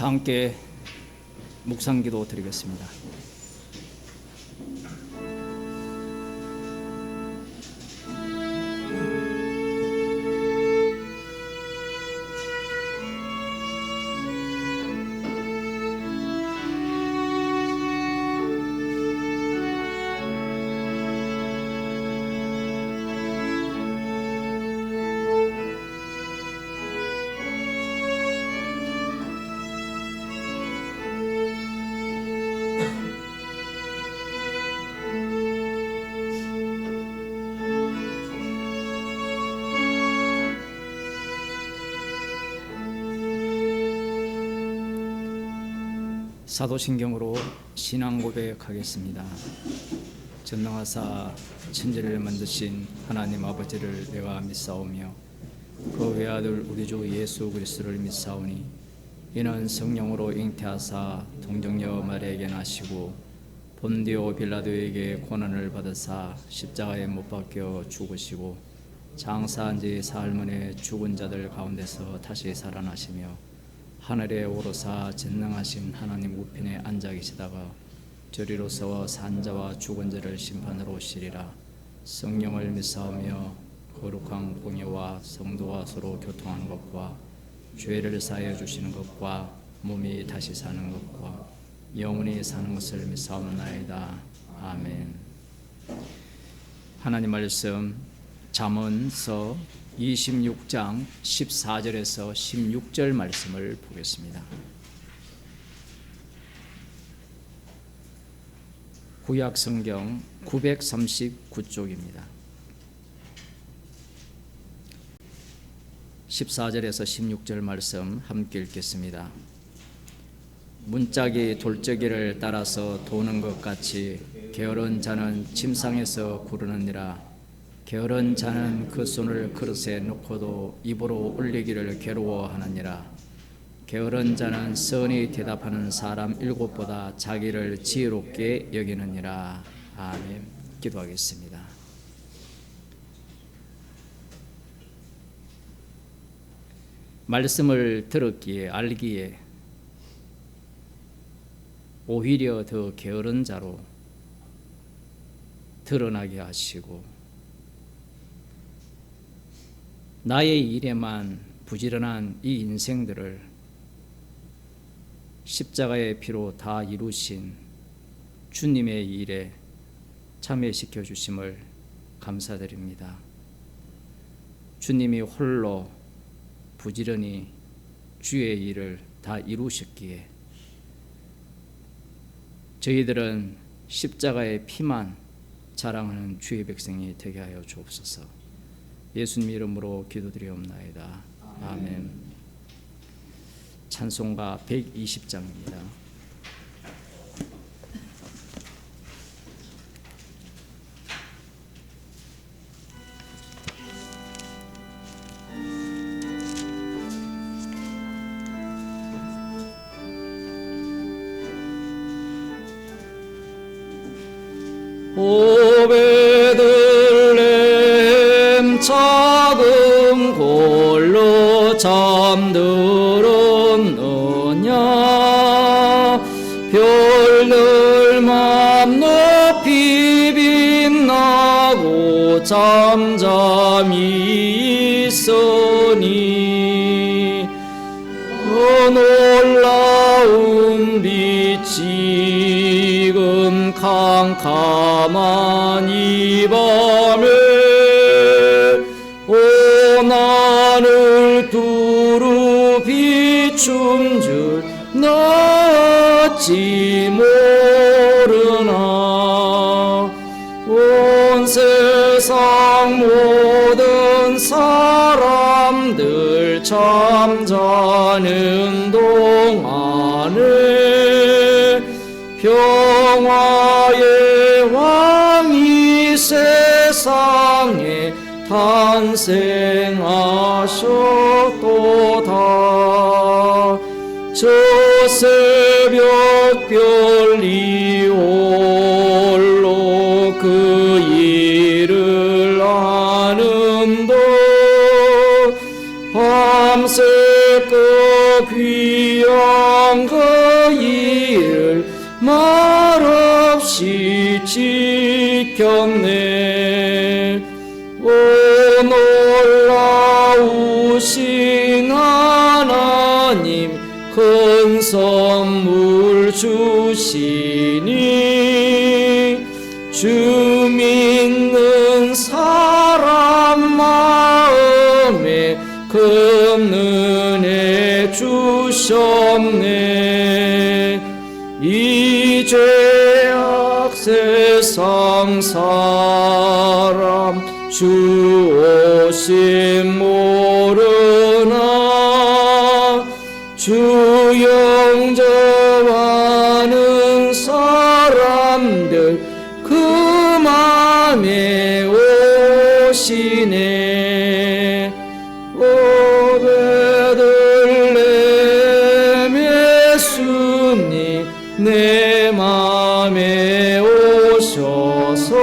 다 함께 묵상기도 드리겠습니다. 사도신경으로 신앙 고백하겠습니다. 전능하사 천지를 만드신 하나님 아버지를 내가 믿사오며 그 외아들 우리 주 예수 그리스도를 믿사오니 이는 성령으로 잉태하사 동정녀 마리아에게 나시고 본디오 빌라도에게 고난을 받으사 십자가에 못 박혀 죽으시고 장사한 지 사흘 만에 죽은 자들 가운데서 다시 살아나시며 하늘에 오르사 전능하신 하나님 우편에 앉아 계시다가 저리로서 산자와 죽은 자를 심판하러 오시리라. 성령을 믿사오며 거룩한 공예와 성도와 서로 교통하는 것과 죄를 사하여 주시는 것과 몸이 다시 사는 것과 영원히 사는 것을 믿사옵나이다. 아멘. 하나님 말씀 잠언서 26장 14절에서 16절 말씀을 보겠습니다. 구약 성경 939쪽입니다. 14절에서 16절 말씀 함께 읽겠습니다. 문짝이 돌적이를 따라서 도는 것 같이 게으른 자는 침상에서 구르느니라. 게으른 자는 그 손을 그릇에 놓고도 입으로 올리기를 괴로워하느니라. 게으른 자는 선히 대답하는 사람 일곱보다 자기를 지혜롭게 여기느니라. 아멘. 기도하겠습니다. 말씀을 들었기에 알기에 오히려 더 게으른 자로 드러나게 하시고 나의 일에만 부지런한 이 인생들을 십자가의 피로 다 이루신 주님의 일에 참여시켜 주심을 감사드립니다. 주님이 홀로 부지런히 주의 일을 다 이루셨기에 저희들은 십자가의 피만 자랑하는 주의 백성이 되게 하여 주옵소서. 예수님 이름으로 기도드리옵나이다. 아멘. 찬송가 120장입니다. 오베들레헴 작은 골로 잠들었느냐. 별들 맘 높이 빛나고 잠잠히 있으니 그 놀라운 빛이 지금 캄캄한 이 밤에 온 하늘 두루 비춘 줄 나 어찌 모르나. 온 세상 모든 사람들 잠자는 동안에 평화의 왕이 세상에 탄생하셨도다. 저 새벽별이 홀로 그 일을 아는도 밤새 그 귀한 말없이 지켰네. 오 놀라우신 하나님, 큰 선물 주시니 주 믿는 사람 마음에 큰 은혜 주셨네. 이 죄악 세상 사람 주 오심 모르나 주 영접하는 사람들 그 맘에 오시네. 오 베들레헴 예수님, 내 맘에 오셔서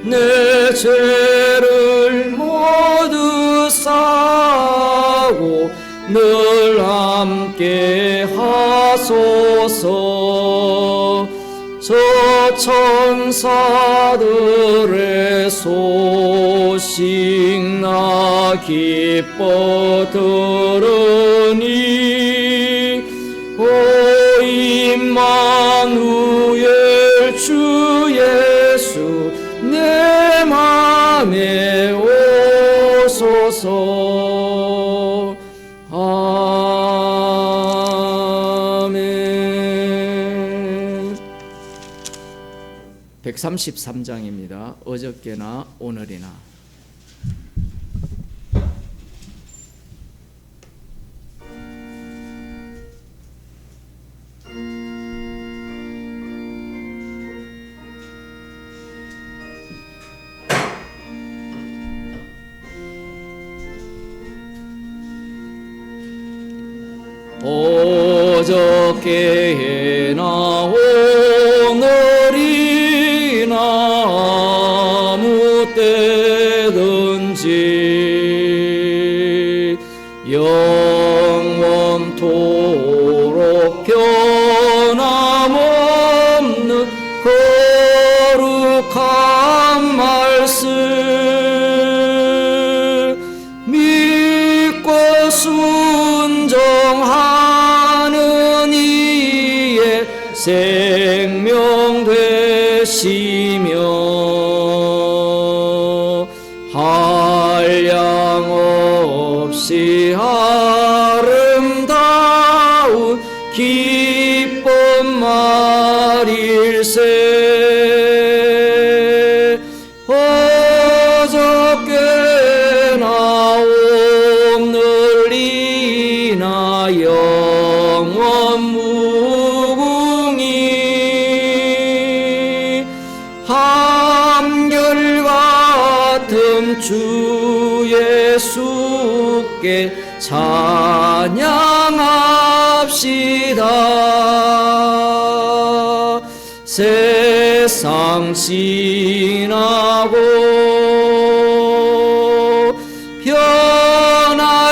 내 죄를 모두 사하고 늘 함께 하소서. 저 천사들의 소식 나 기뻐 들으니 오 임마누엘 주 예수, 내 맘에 오소서. 아멘. 133장입니다. 어저께나 오늘이나. 어저께나 오늘이나 아무 때든지 영원토록 변함없는 거룩한 말씀 믿고 순종하는 이의 생명 되시며 한량 없이 아름다운 기쁜 말일세. 어저께나 오늘이나 영원 무궁히 한결같은 주 예수께 찬양합시다. 세상 지나고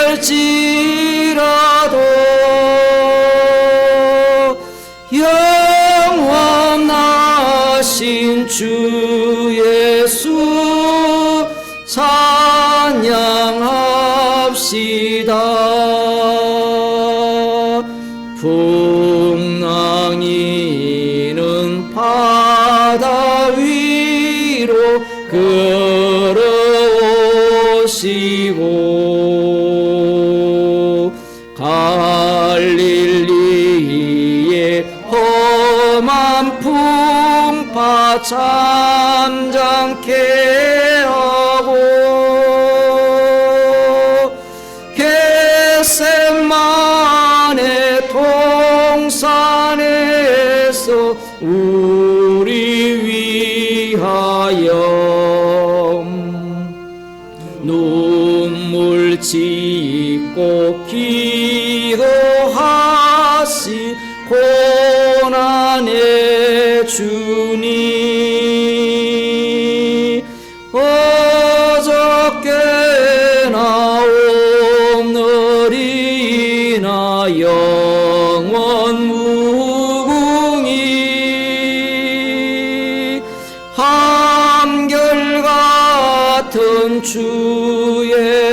변할지라도 영원하신 주 예수 찬양합시다. 풍랑이는 바다 위로 끌어오시고 갈릴리의 험한 풍파 잠잠케 하고 겟세마네 동산에서 우리 위하여 눈물 짓고 기도하시 고난의 주님. 어저께나 오늘이나 영원 무궁히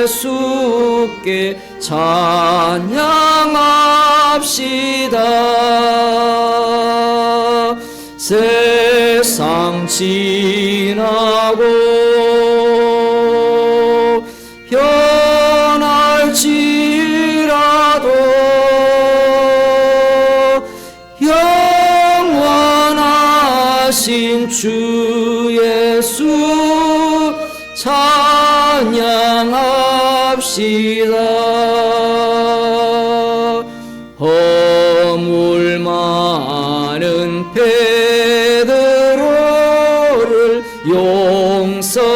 예수께 찬양합시다. 세상 지나고 변할지라도 영원하신 주 예수 찬양합시다. 허물 많은 베드로를 용서하시고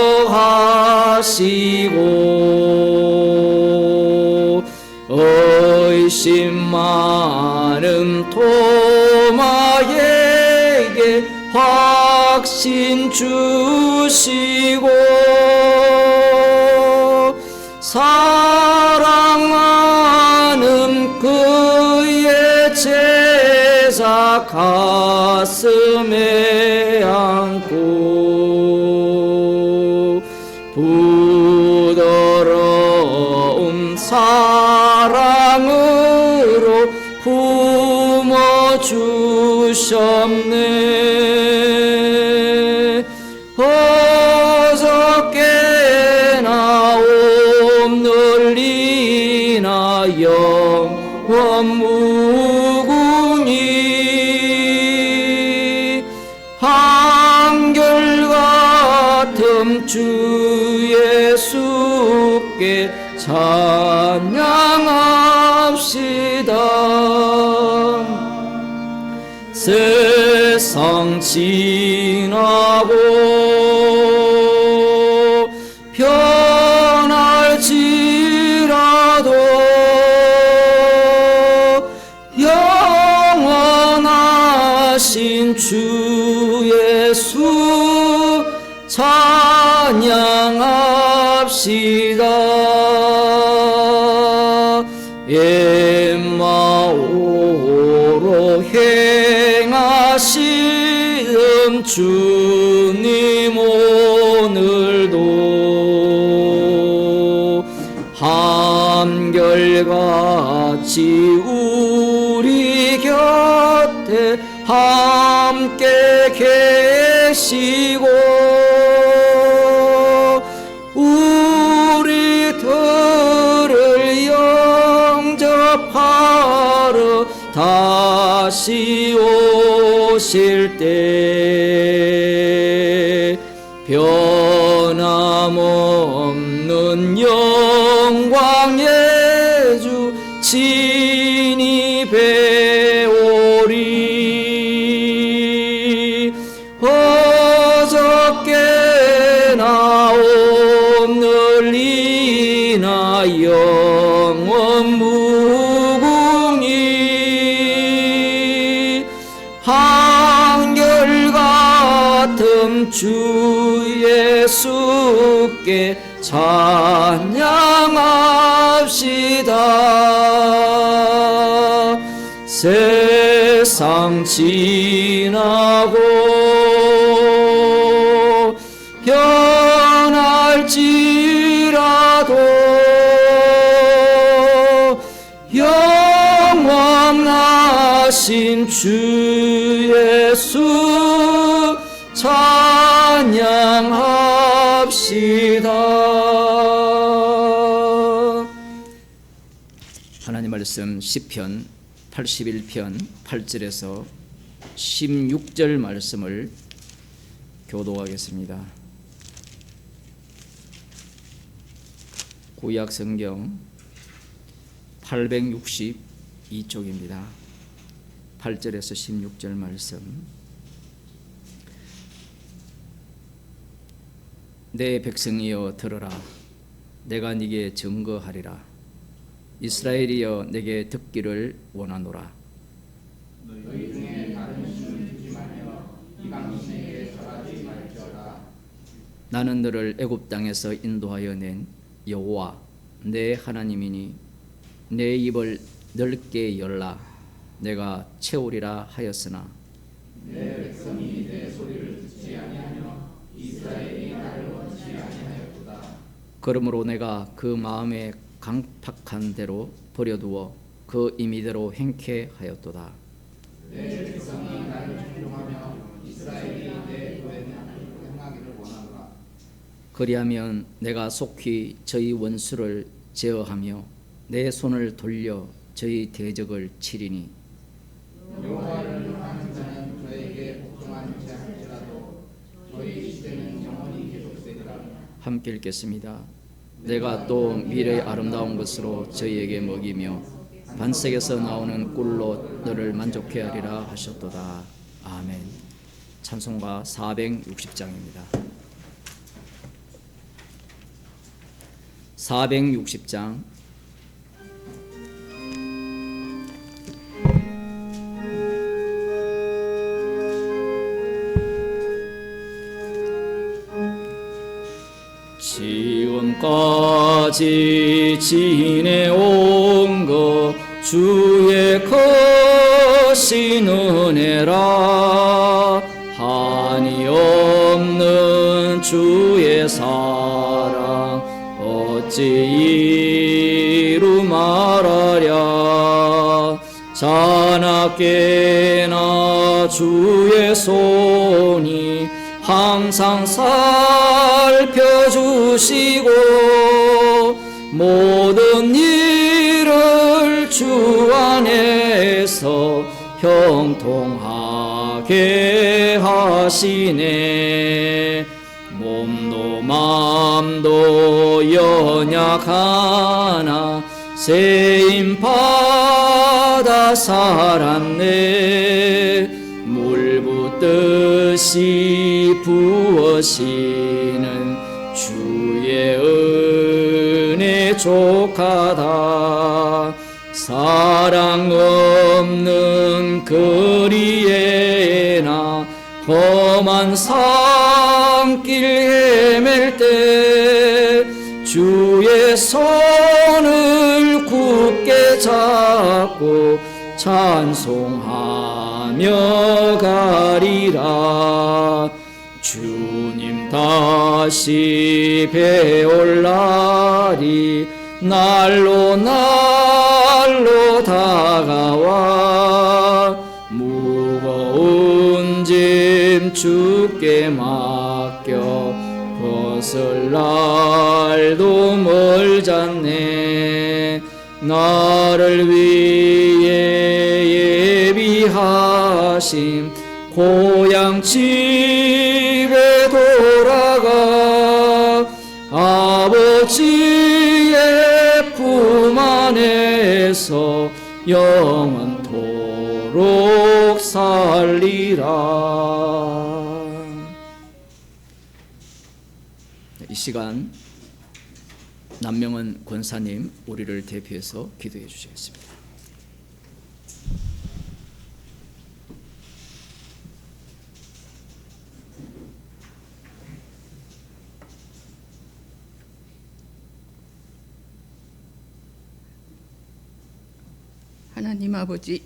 의심 많은 토마에게 확신 주시고 사랑하는 그의 제자 가슴에 안고 부드러운 사랑으로 품어주셨네. 어저께나 오늘이나 영원 무궁히 한결같음 주 예수께 찬양합시다. 세상 지나고 변할지라도 영원하신 주 예수 찬양합시다. 엠마오로 행하시는 주님 오늘도 한결같이 우리 곁에 함께 계시고 우리들을 영접하러 다시 오실 때 변함없는 영광의 주 친히 배우리. 어저께나 오늘이나 영원 무궁히 한결같음 주 예수께 찬양합시다. 세상 지나고 변할지라도 영원하신 주 예수 찬양합시다. 하나님 말씀 시편 81편 8절에서 16절 말씀을 교독하겠습니다. 구약 성경 862쪽입니다. 8절에서 16절 말씀. 내 백성이여 들으라. 내가 네게 증거하리라. 이스라엘이여 내게 듣기를 원하노라. 너희 중에 다른 신을 두지 말며 이방 신에게 절하지 말지어다. 나는 너를 애굽 땅에서 인도하여 낸 여호와 내 하나님이니 내 입을 넓게 열라. 내가 채우리라 하였으나 내 백성이 내 소리를 듣지 아니하며 이스라엘이 나를 원치 아니하였도다. 그러므로 내가 그 마음에 강팍한 대로 버려두어 그 임의대로 행케 하였도다. 내 백성이 나를 존중하며 이스라엘이 내 도에 행하기를 원하노라. 그리하면 내가 속히 저희 원수를 제어하며 내 손을 돌려 저희 대적을 치리니 여호와를 향하는 자는 저에게 복종한 채 할지라도 저희 시대는 영원히 계속되리라. 함께 읽겠습니다. 내가 또 미래의 아름다운 것으로 저희에게 먹이며 반석에서 나오는 꿀로 너를 만족케 하리라 하셨도다. 아멘. 찬송가 460장입니다. 460장. 지금까지 지내온 것 주의 크신 은혜라. 한이 없는 주의 사랑 어찌 이루 말하랴. 자나깨나 주의 손이 항상 살펴주시고 모든 일을 주 안에서 형통하게 하시네. 몸도 마음도 연약하나 세임받아 살았네. 물 붓듯이 부어시는 주의 은혜 족하다. 사랑 없는 거리에나 험한 산길 헤맬 때 주의 손을 굳게 잡고 찬송하며 가리라. 주님 다시 배올 날이 날로 날로 다가와 무거운 짐 주께 맡겨 벗을 날도 멀잖네. 나를 위해 예비하신 고향 집에 돌아가 아버지의 품 안에서 영원토록 살리라. 이 시간 남명은 권사님 우리를 대표해서 기도해 주시겠습니다. 하나님 아버지,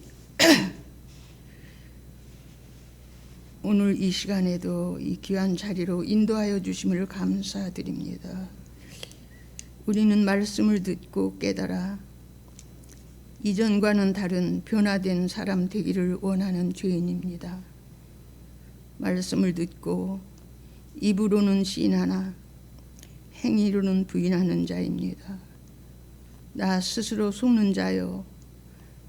오늘 이 시간에도 이 귀한 자리로 인도하여 주심을 감사드립니다. 우리는 말씀을 듣고 깨달아 이전과는 다른 변화된 사람 되기를 원하는 죄인입니다. 말씀을 듣고 입으로는 시인하나 행위로는 부인하는 자입니다. 나 스스로 속는 자요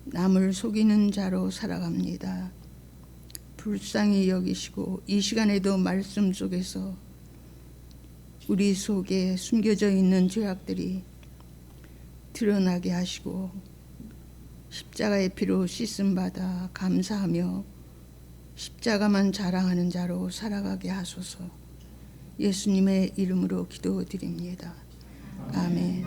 남을 속이는 자로 살아갑니다. 불쌍히 여기시고 이 시간에도 말씀 속에서 우리 속에 숨겨져 있는 죄악들이 드러나게 하시고 십자가의 피로 씻음받아 감사하며 십자가만 자랑하는 자로 살아가게 하소서. 예수님의 이름으로 기도드립니다. 아멘.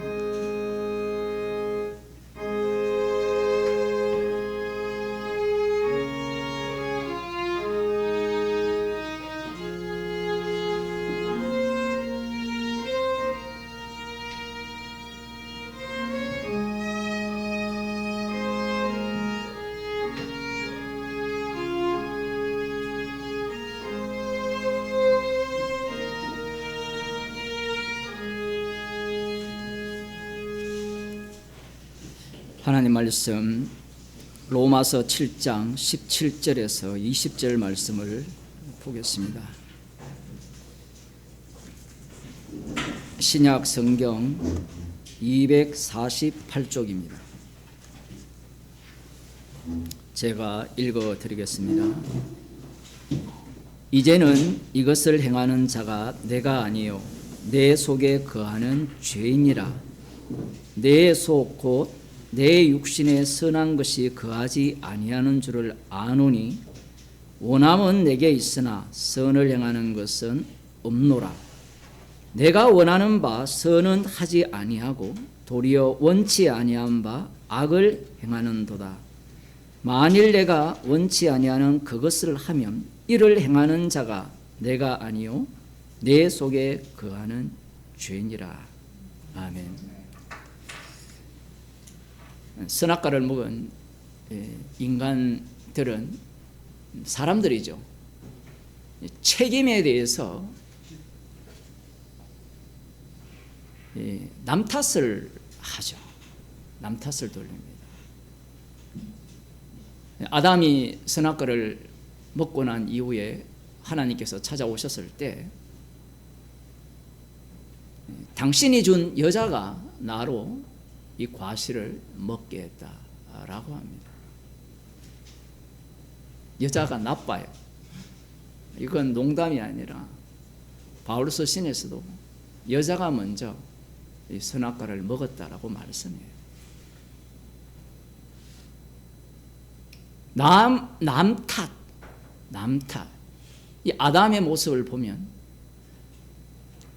하나님 말씀 로마서 7장 17절에서 20절 말씀을 보겠습니다. 신약 성경 248쪽입니다. 제가 읽어 드리겠습니다. 이제는 이것을 행하는 자가 내가 아니요 내 속에 거하는 죄인이라. 내 속 곧 내 육신에 선한 것이 거하지 아니하는 줄을 아노니 원함은 내게 있으나 선을 행하는 것은 없노라. 내가 원하는 바 선은 하지 아니하고 도리어 원치 아니한 바 악을 행하는도다. 만일 내가 원치 아니하는 그것을 하면 이를 행하는 자가 내가 아니요 내 속에 거하는 죄인이라. 아멘. 선악과를 먹은 인간들은 사람들이죠. 책임에 대해서 남 탓을 하죠. 남 탓을 돌립니다. 아담이 선악과를 먹고 난 이후에 하나님께서 찾아오셨을 때 당신이 준 여자가 나로 이 과실을 먹게 했다라고 합니다. 여자가 나빠요. 이건 농담이 아니라 바울서 신에서도 여자가 먼저 이 선악과를 먹었다라고 말씀해요. 남 탓. 이 아담의 모습을 보면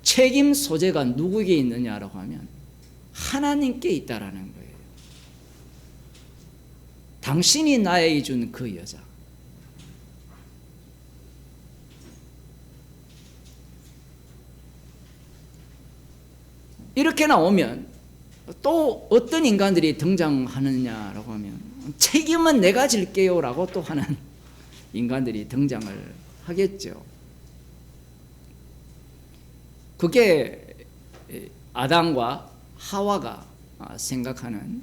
책임 소재가 누구에게 있느냐라고 하면 하나님께 있다라는 거예요. 당신이 나에게 준 그 여자. 이렇게 나오면 또 어떤 인간들이 등장하느냐라고 하면 책임은 내가 질게요 라고 또 하는 인간들이 등장을 하겠죠. 그게 아담과 하와가 생각하는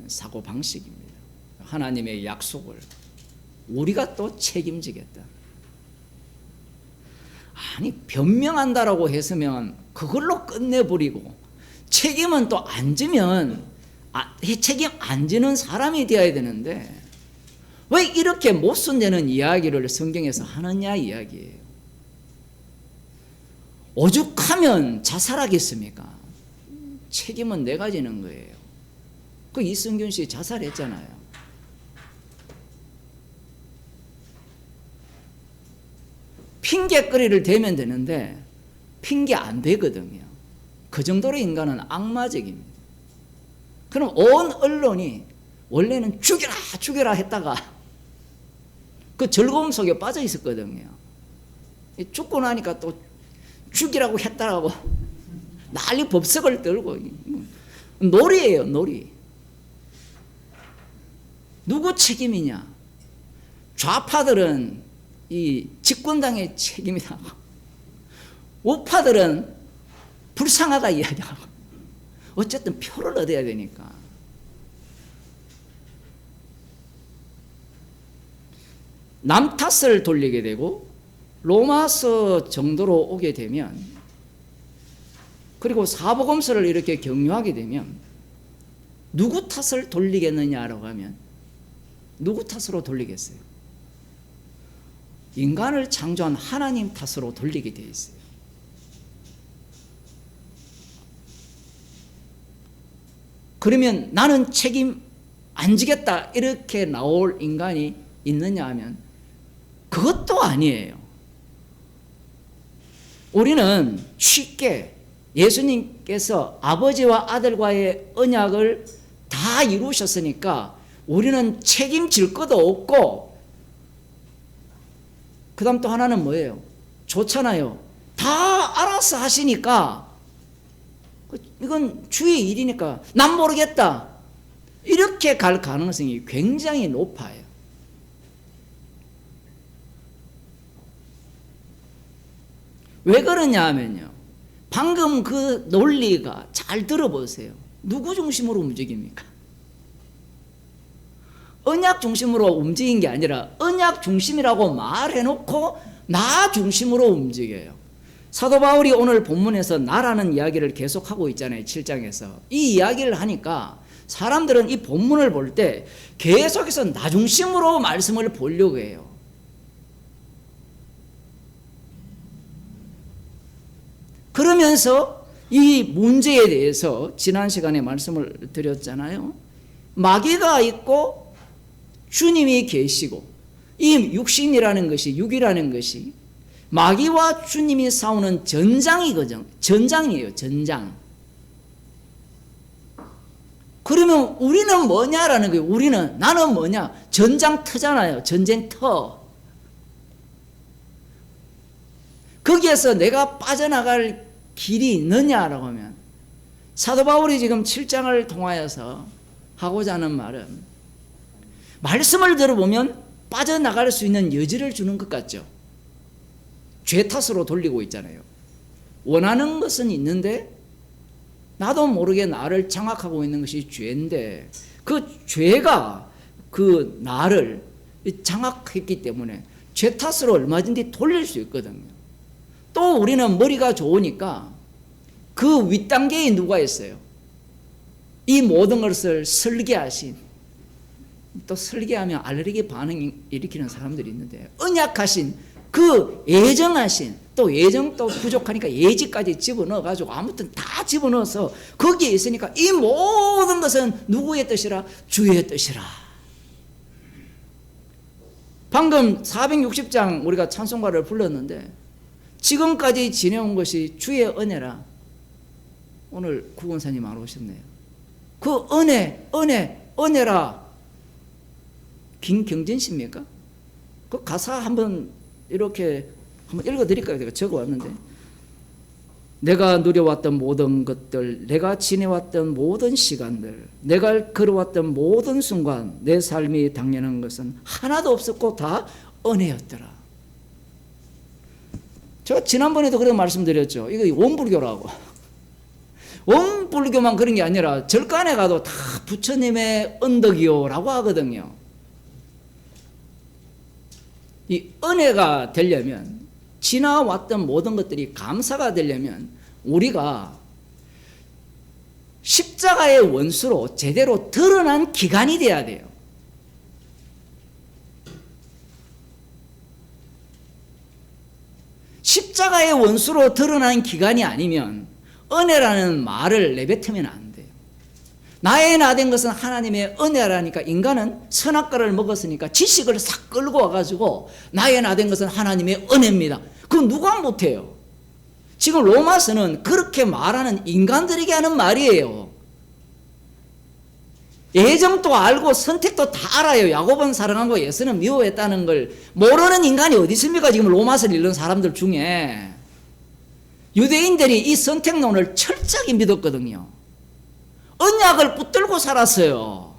사고방식입니다. 하나님의 약속을 우리가 또 책임지겠다. 아니 변명한다라고 했으면 그걸로 끝내버리고 책임은 또 안 지면 책임 안 지는 사람이 되어야 되는데 왜 이렇게 못손되는 이야기를 성경에서 하느냐 이야기예요. 오죽하면 자살하겠습니까? 책임은 내가 지는 거예요. 그 이승균 씨 자살했잖아요. 핑계거리를 대면 되는데 핑계 안 되거든요. 그 정도로 인간은 악마적입니다. 그럼 온 언론이 원래는 죽여라 했다가 그 즐거움 속에 빠져 있었거든요. 죽고 나니까 또 죽이라고 했다라고 난리 법석을 떨고 놀이예요, 놀이. 누구 책임이냐? 좌파들은 이 집권당의 책임이다. 우파들은 불쌍하다 이야기하고 어쨌든 표를 얻어야 되니까. 남 탓을 돌리게 되고 로마서 정도로 오게 되면 그리고 사복음서를 이렇게 경유하게 되면 누구 탓을 돌리겠느냐라고 하면 누구 탓으로 돌리겠어요? 인간을 창조한 하나님 탓으로 돌리게 되어 있어요. 그러면 나는 책임 안 지겠다 이렇게 나올 인간이 있느냐 하면 그것도 아니에요. 우리는 쉽게 예수님께서 아버지와 아들과의 언약을 다 이루셨으니까 우리는 책임질 것도 없고 그 다음 또 하나는 뭐예요? 좋잖아요. 다 알아서 하시니까 이건 주의 일이니까 난 모르겠다 이렇게 갈 가능성이 굉장히 높아요. 왜 그러냐 하면요, 방금 그 논리가 잘 들어보세요. 누구 중심으로 움직입니까? 언약 중심으로 움직인 게 아니라 언약 중심이라고 말해놓고 나 중심으로 움직여요. 사도 바울이 오늘 본문에서 나라는 이야기를 계속하고 있잖아요. 7장에서. 이 이야기를 하니까 사람들은 이 본문을 볼 때 계속해서 나 중심으로 말씀을 보려고 해요. 그러면서 이 문제에 대해서 지난 시간에 말씀을 드렸잖아요. 마귀가 있고 주님이 계시고 이 육신이라는 것이, 육이라는 것이 마귀와 주님이 싸우는 전장이거든요. 전장이에요. 전장. 그러면 우리는 뭐냐라는 거예요. 나는 뭐냐? 전장터잖아요. 전쟁터. 거기에서 내가 빠져나갈 길이 있느냐라고 하면 사도 바울이 지금 7장을 통하여서 하고자 하는 말은 말씀을 들어보면 빠져나갈 수 있는 여지를 주는 것 같죠. 죄 탓으로 돌리고 있잖아요. 원하는 것은 있는데 나도 모르게 나를 장악하고 있는 것이 죄인데 그 죄가 그 나를 장악했기 때문에 죄 탓으로 얼마든지 돌릴 수 있거든요. 또 우리는 머리가 좋으니까 그 윗단계에 누가 있어요? 이 모든 것을 설계하신, 또 설계하면 알레르기 반응 일으키는 사람들이 있는데 언약하신 그 예정하신, 또 예정도 부족하니까 예지까지 집어넣어가지고 아무튼 다 집어넣어서 거기에 있으니까 이 모든 것은 누구의 뜻이라? 주의 뜻이라. 방금 460장 우리가 찬송가를 불렀는데 지금까지 지내온 것이 주의 은혜라. 오늘 구원사님 안 오셨네요. 그 은혜라. 김경진 씨입니까? 그 가사 한번 이렇게 한번 읽어드릴까요? 제가 적어왔는데 내가 누려왔던 모든 것들, 내가 지내왔던 모든 시간들, 내가 걸어왔던 모든 순간 내 삶이 당연한 것은 하나도 없었고 다 은혜였더라. 제가 지난번에도 그런 말씀드렸죠. 이거 원불교라고. 원불교만 그런 게 아니라 절간에 가도 다 부처님의 언덕이요라고 하거든요. 이 은혜가 되려면, 지나왔던 모든 것들이 감사가 되려면 우리가 십자가의 원수로 제대로 드러난 기간이 돼야 돼요. 십자가의 원수로 드러난 기간이 아니면 은혜라는 말을 내뱉으면 안 돼요. 나의 나 된 것은 하나님의 은혜라니까 인간은 선악과를 먹었으니까 지식을 싹 끌고 와가지고 나의 나 된 것은 하나님의 은혜입니다. 그건 누가 못해요. 지금 로마서는 그렇게 말하는 인간들에게 하는 말이에요. 예정도 알고 선택도 다 알아요. 야곱은 사랑하고 예수는 미워했다는 걸 모르는 인간이 어디 있습니까? 지금 로마서를 읽는 사람들 중에. 유대인들이 이 선택론을 철저히 믿었거든요. 언약을 붙들고 살았어요.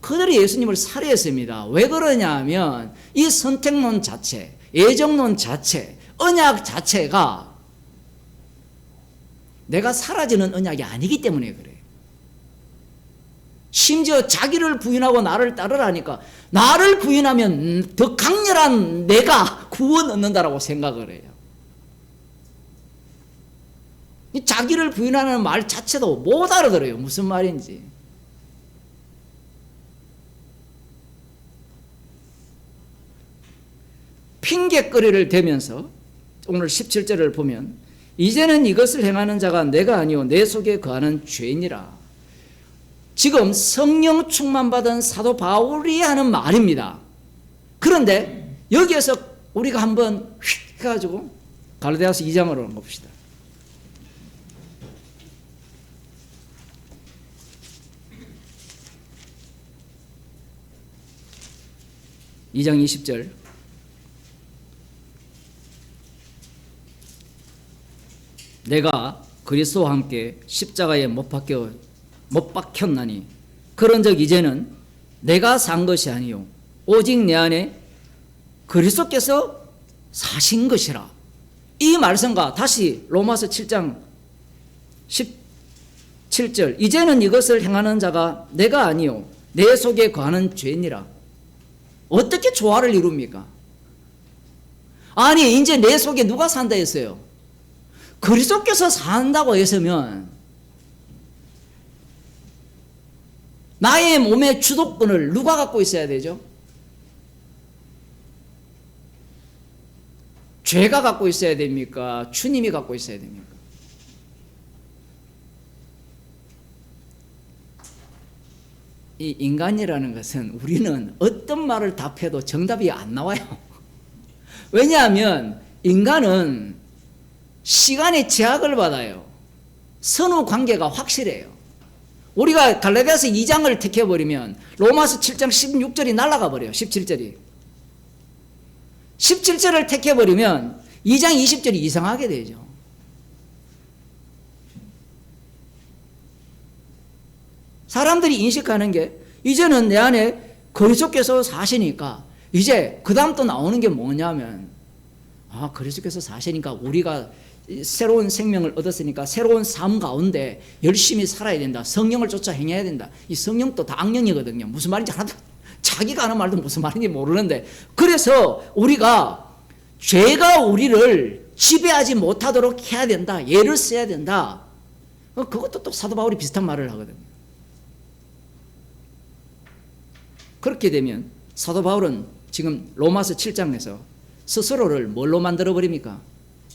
그들이 예수님을 살해했습니다. 왜 그러냐 하면 이 선택론 자체, 예정론 자체, 언약 자체가 내가 사라지는 언약이 아니기 때문에 그래요. 심지어 자기를 부인하고 나를 따르라니까 나를 부인하면 더 강렬한 내가 구원 얻는다라고 생각을 해요. 이 자기를 부인하는 말 자체도 못 알아들어요. 무슨 말인지. 핑계거리를 대면서 오늘 17절을 보면 이제는 이것을 행하는 자가 내가 아니요 내 속에 거하는 죄인이라. 지금 성령 충만받은 사도 바울이 하는 말입니다. 그런데 여기에서 우리가 한번 휙 해가지고 갈라디아서 2장으로 봅시다. (2장 20절) 내가 그리스도와 함께 십자가에 못 박혔나니 그런즉 이제는 내가 산 것이 아니요 오직 내 안에 그리스도께서 사신 것이라. 이 말씀과 다시 로마서 7장 17절 이제는 이것을 행하는 자가 내가 아니요 내 속에 거하는 죄니라. 어떻게 조화를 이룹니까? 아니 이제 내 속에 누가 산다 했어요? 그리스도께서 산다고 했으면 나의 몸의 주도권을 누가 갖고 있어야 되죠? 죄가 갖고 있어야 됩니까? 주님이 갖고 있어야 됩니까? 이 인간이라는 것은 우리는 어떤 말을 답해도 정답이 안 나와요. 왜냐하면 인간은 시간의 제약을 받아요. 선후 관계가 확실해요. 우리가 갈라디아서 2장을 택해버리면 로마서 7장 16절이 날아가 버려요. 17절이. 17절을 택해버리면 2장 20절이 이상하게 되죠. 사람들이 인식하는 게 이제는 내 안에 그리스도께서 사시니까 이제 그 다음 또 나오는 게 뭐냐면 그리스도께서 사시니까 우리가 새로운 생명을 얻었으니까 새로운 삶 가운데 열심히 살아야 된다. 성령을 쫓아 행해야 된다. 이 성령도 다 악령이거든요. 무슨 말인지 하나도 자기가 하는 말도 무슨 말인지 모르는데 그래서 우리가 죄가 우리를 지배하지 못하도록 해야 된다. 예를 써야 된다. 그것도 또 사도 바울이 비슷한 말을 하거든요. 그렇게 되면 사도 바울은 지금 로마서 7장에서 스스로를 뭘로 만들어버립니까?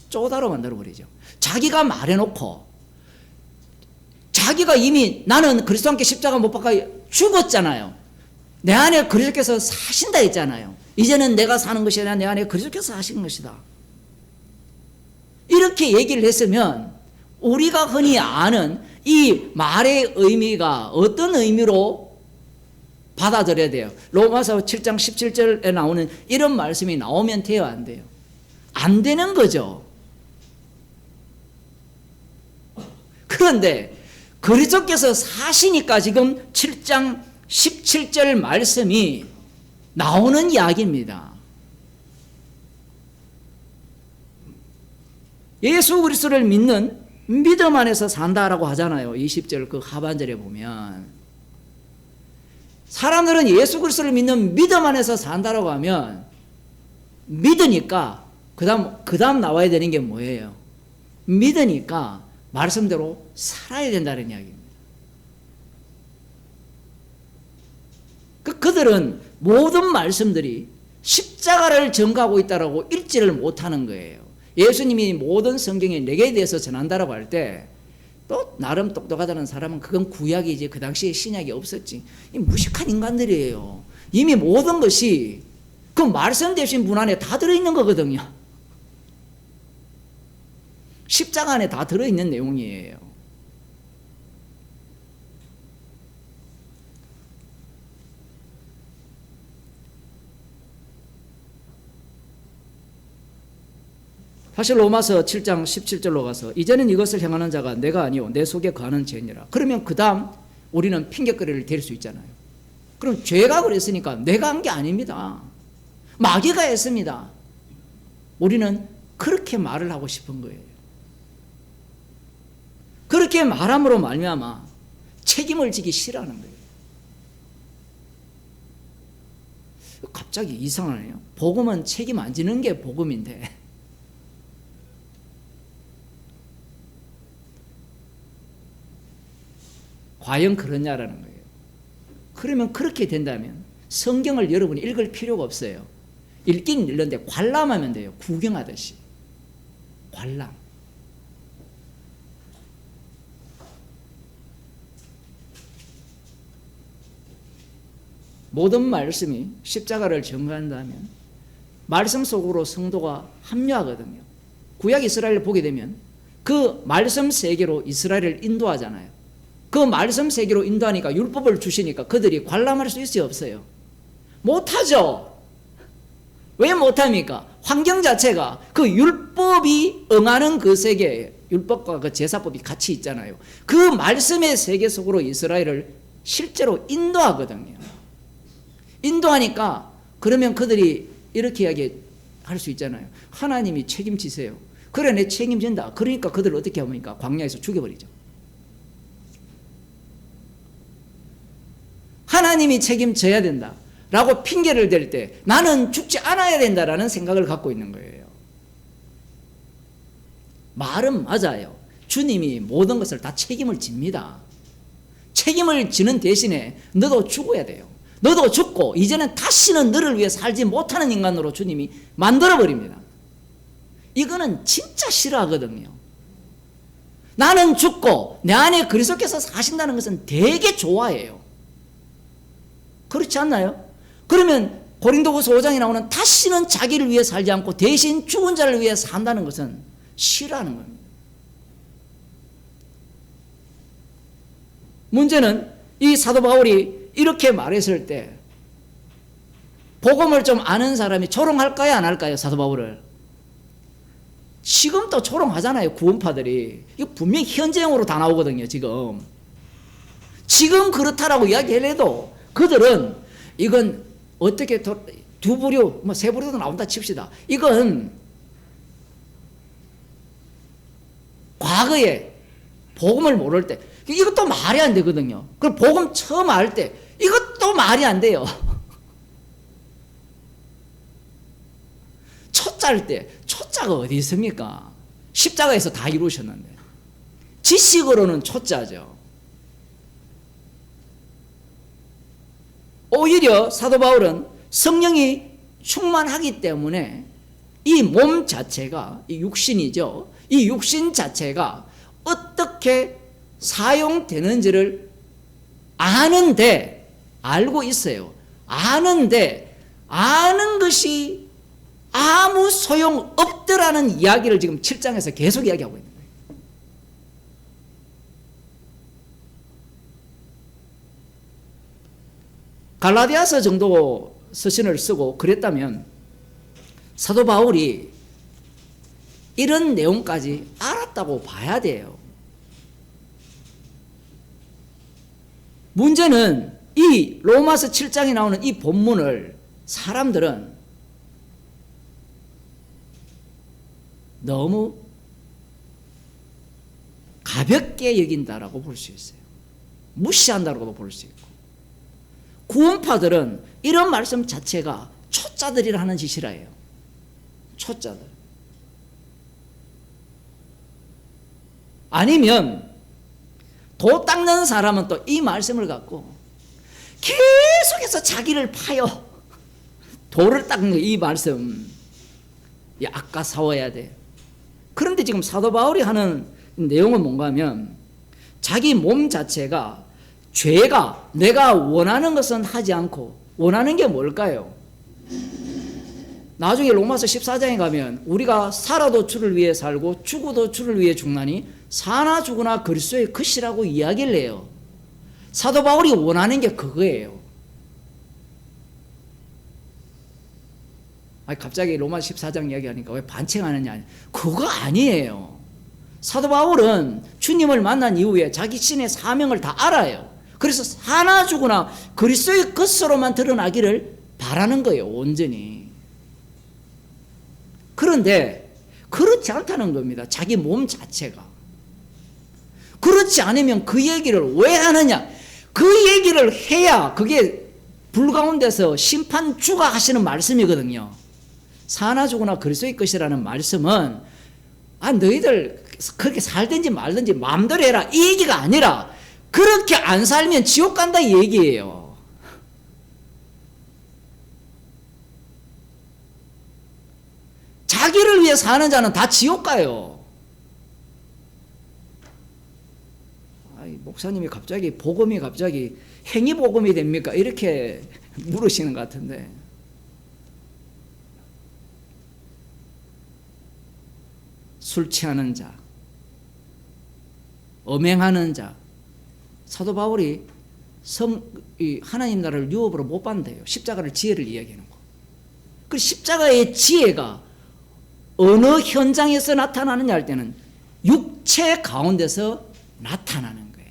쪼다로 만들어버리죠. 자기가 말해놓고 자기가 이미 나는 그리스도와 함께 십자가 못 박아 죽었잖아요. 내 안에 그리스도께서 사신다 했잖아요. 이제는 내가 사는 것이 아니라 내 안에 그리스도께서 사신 것이다. 이렇게 얘기를 했으면 우리가 흔히 아는 이 말의 의미가 어떤 의미로 받아들여야 돼요? 로마서 7장 17절에 나오는 이런 말씀이 나오면 돼요? 안 돼요? 안 되는 거죠. 그런데 그리스도께서 사시니까 지금 7장 17절 말씀이 나오는 이야기입니다. 예수 그리스도를 믿는 믿음 안에서 산다라고 하잖아요. 20절 그 하반절에 보면 사람들은 예수 그리스도를 믿는 믿음 안에서 산다라고 하면 믿으니까 그 다음 나와야 되는 게 뭐예요? 믿으니까 말씀대로 살아야 된다는 이야기입니다. 그들은 모든 말씀들이 십자가를 전가하고 있다라고 읽지를 못하는 거예요. 예수님이 모든 성경에 내게 대해서 전한다라고 할 때 또 나름 똑똑하다는 사람은 그건 구약이지 그 당시에 신약이 없었지. 이 무식한 인간들이에요. 이미 모든 것이 그 말씀 되신 분 안에 다 들어있는 거거든요. 십자가 안에 다 들어있는 내용이에요. 사실 로마서 7장 17절로 가서 이제는 이것을 행하는 자가 내가 아니오 내 속에 거하는 죄니라. 그러면 그 다음 우리는 핑계거리를 댈 수 있잖아요. 그럼 죄가 그랬으니까 내가 한 게 아닙니다. 마귀가 했습니다. 우리는 그렇게 말을 하고 싶은 거예요. 그렇게 말함으로 말미암아 책임을 지기 싫어하는 거예요. 갑자기 이상하네요. 복음은 책임 안 지는 게 복음인데 과연 그러냐라는 거예요. 그러면 그렇게 된다면 성경을 여러분이 읽을 필요가 없어요. 읽긴 읽는데 관람하면 돼요. 구경하듯이. 관람. 모든 말씀이 십자가를 전가한다면 말씀 속으로 성도가 합류하거든요. 구약 이스라엘을 보게 되면 그 말씀 세계로 이스라엘을 인도하잖아요. 그 말씀 세계로 인도하니까 율법을 주시니까 그들이 관람할 수 있어요? 없어요? 못하죠. 왜 못합니까? 환경 자체가 그 율법이 응하는 그 세계예요. 율법과 그 제사법이 같이 있잖아요. 그 말씀의 세계 속으로 이스라엘을 실제로 인도하거든요. 인도하니까 그러면 그들이 이렇게 이야기할 수 있잖아요. 하나님이 책임지세요. 그래 내 책임진다. 그러니까 그들을 어떻게 합니까? 광야에서 죽여버리죠. 하나님이 책임져야 된다 라고 핑계를 댈 때 나는 죽지 않아야 된다라는 생각을 갖고 있는 거예요. 말은 맞아요. 주님이 모든 것을 다 책임을 집니다. 책임을 지는 대신에 너도 죽어야 돼요. 너도 죽고 이제는 다시는 너를 위해 살지 못하는 인간으로 주님이 만들어버립니다. 이거는 진짜 싫어하거든요. 나는 죽고 내 안에 그리스도께서 사신다는 것은 되게 좋아해요. 그렇지 않나요? 그러면 고린도후서 5장에 나오는 다시는 자기를 위해 살지 않고 대신 죽은 자를 위해 산다는 것은 싫어하는 겁니다. 문제는 이 사도 바울이 이렇게 말했을 때 복음을 좀 아는 사람이 조롱할까요, 안 할까요? 사도 바울을. 지금 또 조롱하잖아요, 구원파들이. 이거 분명히 현재형으로 다 나오거든요, 지금. 지금 그렇다라고 이야기를 해도 그들은 이건 어떻게 두 부류, 뭐 세 부류도 나온다 칩시다. 이건 과거에 복음을 모를 때 이것도 말이 안 되거든요. 그럼 복음 처음 알 때 이것도 말이 안 돼요. 초짜일 때 초짜가 어디 있습니까? 십자가에서 다 이루셨는데. 지식으로는 초짜죠. 오히려 사도 바울은 성령이 충만하기 때문에 이 몸 자체가, 이 육신이죠. 이 육신 자체가 어떻게 사용되는지를 아는데, 알고 있어요. 아는데, 아는 것이 아무 소용 없더라는 이야기를 지금 7장에서 계속 이야기하고 있는 거예요. 갈라디아서 정도 서신을 쓰고 그랬다면 사도 바울이 이런 내용까지 알았다고 봐야 돼요. 문제는 이 로마서 7장에 나오는 이 본문을 사람들은 너무 가볍게 여긴다라고 볼 수 있어요. 무시한다라고도 볼 수 있고. 구원파들은 이런 말씀 자체가 초짜들이라 하는 짓이라 해요. 초짜들. 아니면 도 닦는 사람은 또 이 말씀을 갖고 계속해서 자기를 파요. 도를 닦는 이 말씀. 아까 싸워야 돼. 그런데 지금 사도 바울이 하는 내용은 뭔가 하면 자기 몸 자체가 죄가 내가 원하는 것은 하지 않고 원하는 게 뭘까요? 나중에 로마서 14장에 가면 우리가 살아도 주를 위해 살고 죽어도 주를 위해 죽나니 사나 죽으나 그리스도의 것이라고 이야기를 해요. 사도 바울이 원하는 게 그거예요. 아니 갑자기 로마 14장 이야기하니까 왜 반칙하느냐. 그거 아니에요. 사도 바울은 주님을 만난 이후에 자기 신의 사명을 다 알아요. 그래서 사나 죽으나 그리스도의 것으로만 드러나기를 바라는 거예요. 온전히. 그런데 그렇지 않다는 겁니다. 자기 몸 자체가. 그렇지 않으면 그 얘기를 왜 하느냐. 그 얘기를 해야 그게 불 가운데서 심판주가 하시는 말씀이거든요. 사나 죽으나 그리스도의 것이라는 말씀은 너희들 그렇게 살든지 말든지 마음대로 해라 이 얘기가 아니라 그렇게 안 살면 지옥 간다 이 얘기예요. 자기를 위해 사는 자는 다 지옥 가요. 목사님이 갑자기 복음이 갑자기 행위 복음이 됩니까? 이렇게 물으시는 것 같은데. 술 취하는 자, 엄행하는 자, 사도 바울이 하나님 나라를 유업으로 못 받는데요. 십자가를 지혜를 이야기하는 거. 그 십자가의 지혜가 어느 현장에서 나타나느냐 할 때는 육체 가운데서 나타나는 거예요.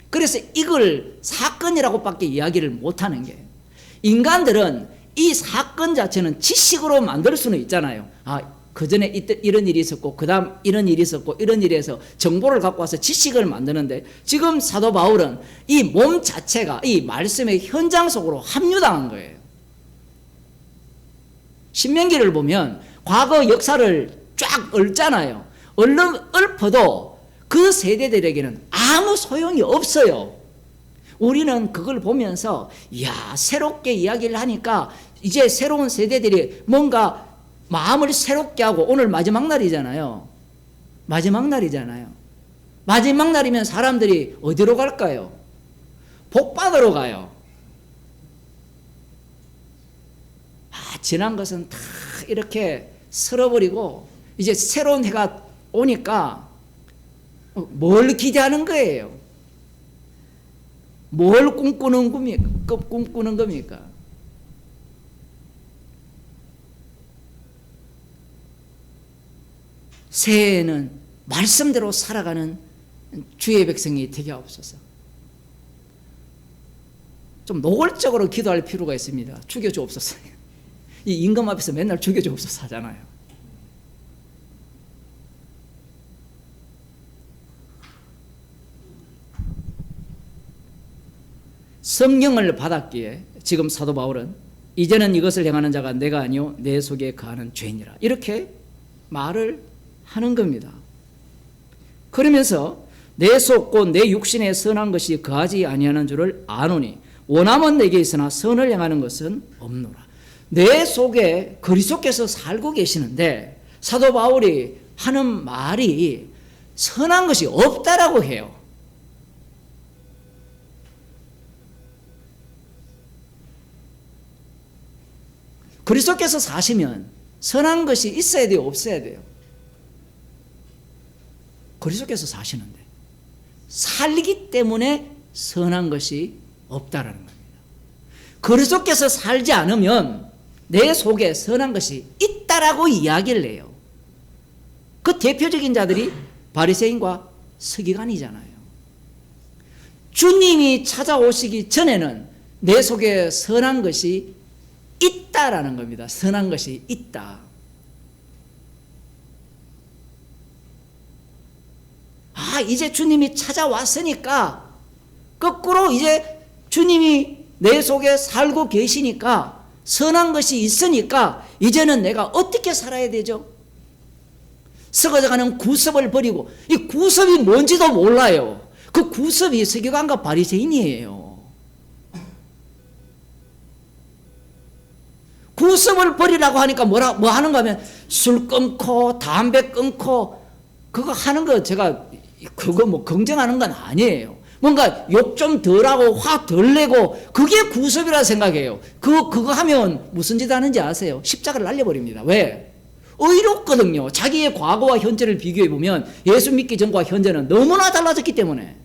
그래서 이걸 사건이라고밖에 이야기를 못하는 게 인간들은 이 사건 자체는 지식으로 만들 수는 있잖아요. 그 전에 이런 일이 있었고 그 다음 이런 일이 있었고 이런 일이 해서 정보를 갖고 와서 지식을 만드는데, 지금 사도 바울은 이 몸 자체가 이 말씀의 현장 속으로 합류당한 거예요. 신명기를 보면 과거 역사를 쫙 읊잖아요. 읊어도 그 세대들에게는 아무 소용이 없어요. 우리는 그걸 보면서 이야, 새롭게 이야기를 하니까 이제 새로운 세대들이 뭔가 마음을 새롭게 하고, 오늘 마지막 날이잖아요. 마지막 날이잖아요. 마지막 날이면 사람들이 어디로 갈까요? 복 받으러 가요. 지난 것은 다 이렇게 쓸어버리고 이제 새로운 해가 오니까 뭘 기대하는 거예요? 뭘 꿈꾸는 겁니까? 새해에는 말씀대로 살아가는 주의 백성이 되게 하옵소서. 좀 노골적으로 기도할 필요가 있습니다. 죽여주옵소서. 이 임금 앞에서 맨날 죽여주옵소서 하잖아요. 성령을 받았기에 지금 사도 바울은 이제는 이것을 행하는 자가 내가 아니요 내 속에 거하는 죄인이라, 이렇게 말을 하는 겁니다. 그러면서 내 속 곧 내 육신에 선한 것이 거하지 아니하는 줄을 아노니 원함은 내게 있으나 선을 행하는 것은 없노라. 내 속에 그리스도께서 살고 계시는데 사도 바울이 하는 말이 선한 것이 없다라고 해요. 그리스도께서 사시면 선한 것이 있어야 돼요, 없어야 돼요? 그리스도께서 사시는데 살기 때문에 선한 것이 없다라는 겁니다. 그리스도께서 살지 않으면 내 속에 선한 것이 있다라고 이야기를 해요. 그 대표적인 자들이 바리새인과 서기관이잖아요. 주님이 찾아오시기 전에는 내 속에 선한 것이 있다라는 겁니다. 선한 것이 있다. 이제 주님이 찾아왔으니까, 거꾸로 이제 주님이 내 속에 살고 계시니까, 선한 것이 있으니까 이제는 내가 어떻게 살아야 되죠? 썩어져가는 구습을 버리고, 이 구습이 뭔지도 몰라요. 그 구습이 서기관과 바리새인이에요. 구습을 버리라고 하니까 뭐 하는가 하면 술 끊고 담배 끊고 그거 하는 거, 제가 그거 뭐 긍정하는 건 아니에요. 뭔가 욕 좀 덜하고 화 덜 내고 그게 구습이라 생각해요. 그거 하면 무슨 짓 하는지 아세요? 십자가를 날려버립니다. 왜? 의롭거든요. 자기의 과거와 현재를 비교해 보면 예수 믿기 전과 현재는 너무나 달라졌기 때문에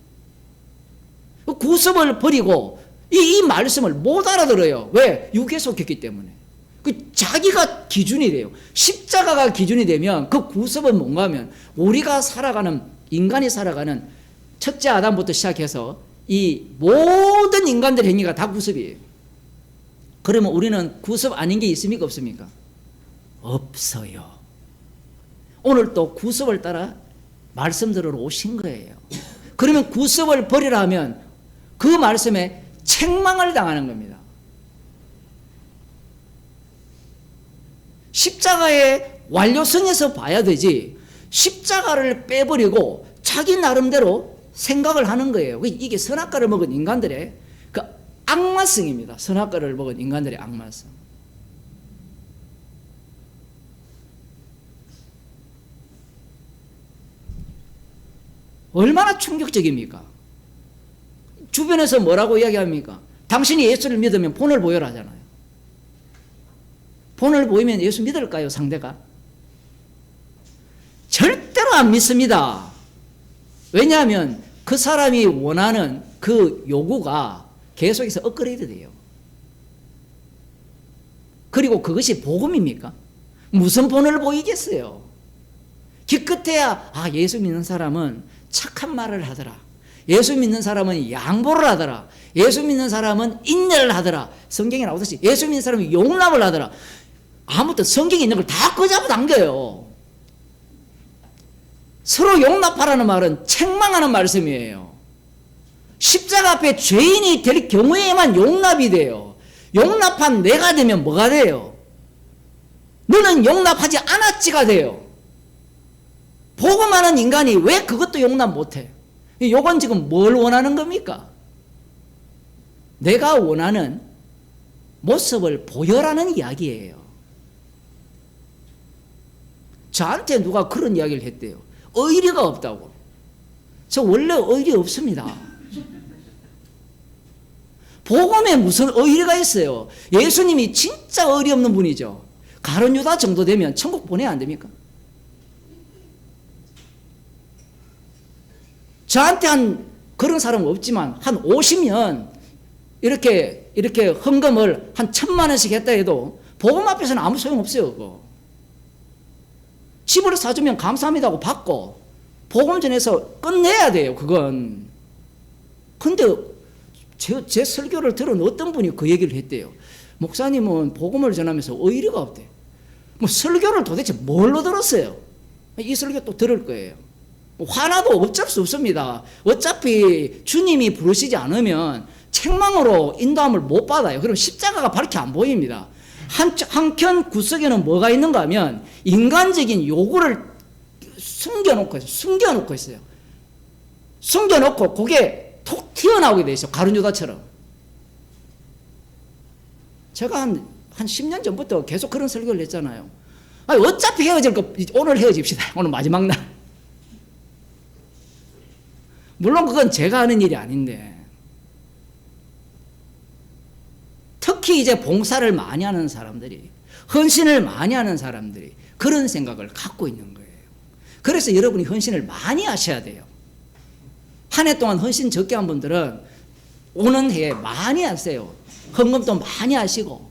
구습을 버리고 이 말씀을 못 알아들어요. 왜? 육에 속했기 때문에. 자기가 기준이 돼요. 십자가가 기준이 되면 그 구습은 뭔가 하면 우리가 살아가는, 인간이 살아가는 첫째 아담부터 시작해서 이 모든 인간들 행위가 다 구습이에요. 그러면 우리는 구습 아닌 게 있습니까, 없습니까? 없어요. 오늘 또 구습을 따라 말씀 들으러 오신 거예요. 그러면 구습을 버리라 하면 그 말씀에 책망을 당하는 겁니다. 십자가의 완료성에서 봐야 되지, 십자가를 빼버리고 자기 나름대로 생각을 하는 거예요. 이게 선악과를 먹은 인간들의 그 악마성입니다. 선악과를 먹은 인간들의 악마성. 얼마나 충격적입니까? 주변에서 뭐라고 이야기합니까? 당신이 예수를 믿으면 본을 보여라 하잖아요. 본을 보이면 예수 믿을까요, 상대가? 절대로 안 믿습니다. 왜냐하면 그 사람이 원하는 그 요구가 계속해서 업그레이드 돼요. 그리고 그것이 복음입니까? 무슨 본을 보이겠어요? 기껏해야 예수 믿는 사람은 착한 말을 하더라, 예수 믿는 사람은 양보를 하더라, 예수 믿는 사람은 인내를 하더라, 성경에 나오듯이 예수 믿는 사람은 용납을 하더라. 아무튼 성경에 있는 걸 다 끄잡아 당겨요. 서로 용납하라는 말은 책망하는 말씀이에요. 십자가 앞에 죄인이 될 경우에만 용납이 돼요. 용납한 내가 되면 뭐가 돼요? 너는 용납하지 않았지가 돼요. 복음하는 인간이 왜 그것도 용납 못해? 요건 지금 뭘 원하는 겁니까? 내가 원하는 모습을 보여라는 이야기예요. 저한테 누가 그런 이야기를 했대요. 의리가 없다고. 저 원래 의리 없습니다. 복음에 무슨 의리가 있어요? 예수님이 진짜 의리 없는 분이죠. 가룟 유다 정도 되면 천국 보내야 안 됩니까? 저한테 한 그런 사람은 없지만 한 50년 이렇게 헌금을 한 1,000만 원씩 했다 해도 복음 앞에서는 아무 소용 없어요. 그거. 집을 사주면 감사합니다 하고 받고 복음 전해서 끝내야 돼요. 그건. 근데 제 설교를 들은 어떤 분이 그 얘기를 했대요. 목사님은 복음을 전하면서 의리가 없대. 뭐 설교를 도대체 뭘로 들었어요? 이 설교 또 들을 거예요. 화나도 어쩔 수 없습니다. 어차피 주님이 부르시지 않으면 책망으로 인도함을 못 받아요. 그럼 십자가가 밝게 안 보입니다. 한켠 구석에는 뭐가 있는가 하면 인간적인 요구를 숨겨놓고 있어요. 숨겨놓고 그게 톡 튀어나오게 돼 있어요. 가룟 유다처럼. 제가 한 10년 전부터 계속 그런 설교를 했잖아요. 아니, 어차피 헤어질 거 오늘 헤어집시다. 오늘 마지막 날. 물론 그건 제가 하는 일이 아닌데 특히 이제 봉사를 많이 하는 사람들이 헌신을 많이 하는 사람들이 그런 생각을 갖고 있는 거예요. 그래서 여러분이 헌신을 많이 하셔야 돼요. 한 해 동안 헌신 적게 한 분들은 오는 해에 많이 하세요. 헌금도 많이 하시고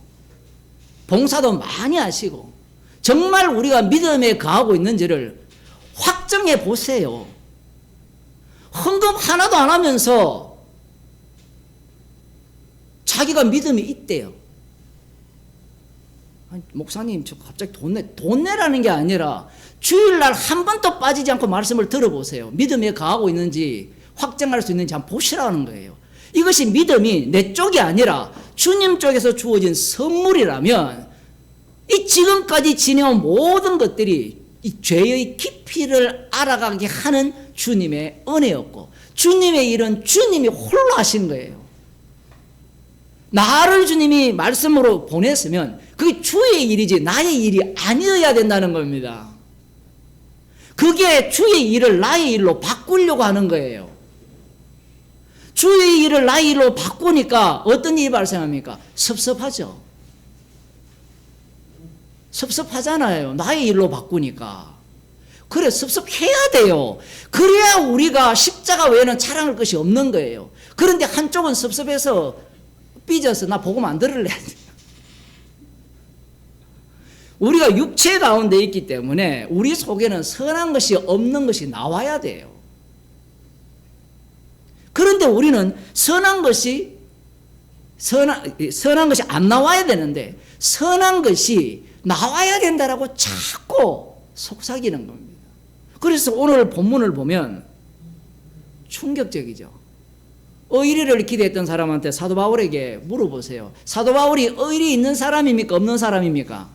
봉사도 많이 하시고 정말 우리가 믿음에 거하고 있는지를 확정해 보세요. 헌금 하나도 안 하면서 자기가 믿음이 있대요. 아니, 목사님 저 갑자기 돈 내라는 게 아니라 주일날 한 번도 빠지지 않고 말씀을 들어보세요. 믿음에 거하고 있는지 확정할 수 있는지 한번 보시라는 거예요. 이것이 믿음이 내 쪽이 아니라 주님 쪽에서 주어진 선물이라면 이 지금까지 지내온 모든 것들이 이 죄의 깊이를 알아가게 하는 주님의 은혜였고 주님의 일은 주님이 홀로 하신 거예요. 나를 주님이 말씀으로 보냈으면 그게 주의 일이지 나의 일이 아니어야 된다는 겁니다. 그게 주의 일을 나의 일로 바꾸려고 하는 거예요. 주의 일을 나의 일로 바꾸니까 어떤 일이 발생합니까? 섭섭하죠. 섭섭하잖아요. 나의 일로 바꾸니까. 그래 섭섭해야 돼요. 그래야 우리가 십자가 외에는 자랑할 것이 없는 거예요. 그런데 한쪽은 섭섭해서 삐져서 나 복음 안 들을래. 우리가 육체 가운데 있기 때문에 우리 속에는 선한 것이 없는 것이 나와야 돼요. 그런데 우리는 선한 것이 안 나와야 되는데 선한 것이 나와야 된다라고 자꾸 속삭이는 겁니다. 그래서 오늘 본문을 보면 충격적이죠. 의리를 기대했던 사람한테 사도 바울에게 물어보세요. 사도 바울이 의리 있는 사람입니까? 없는 사람입니까?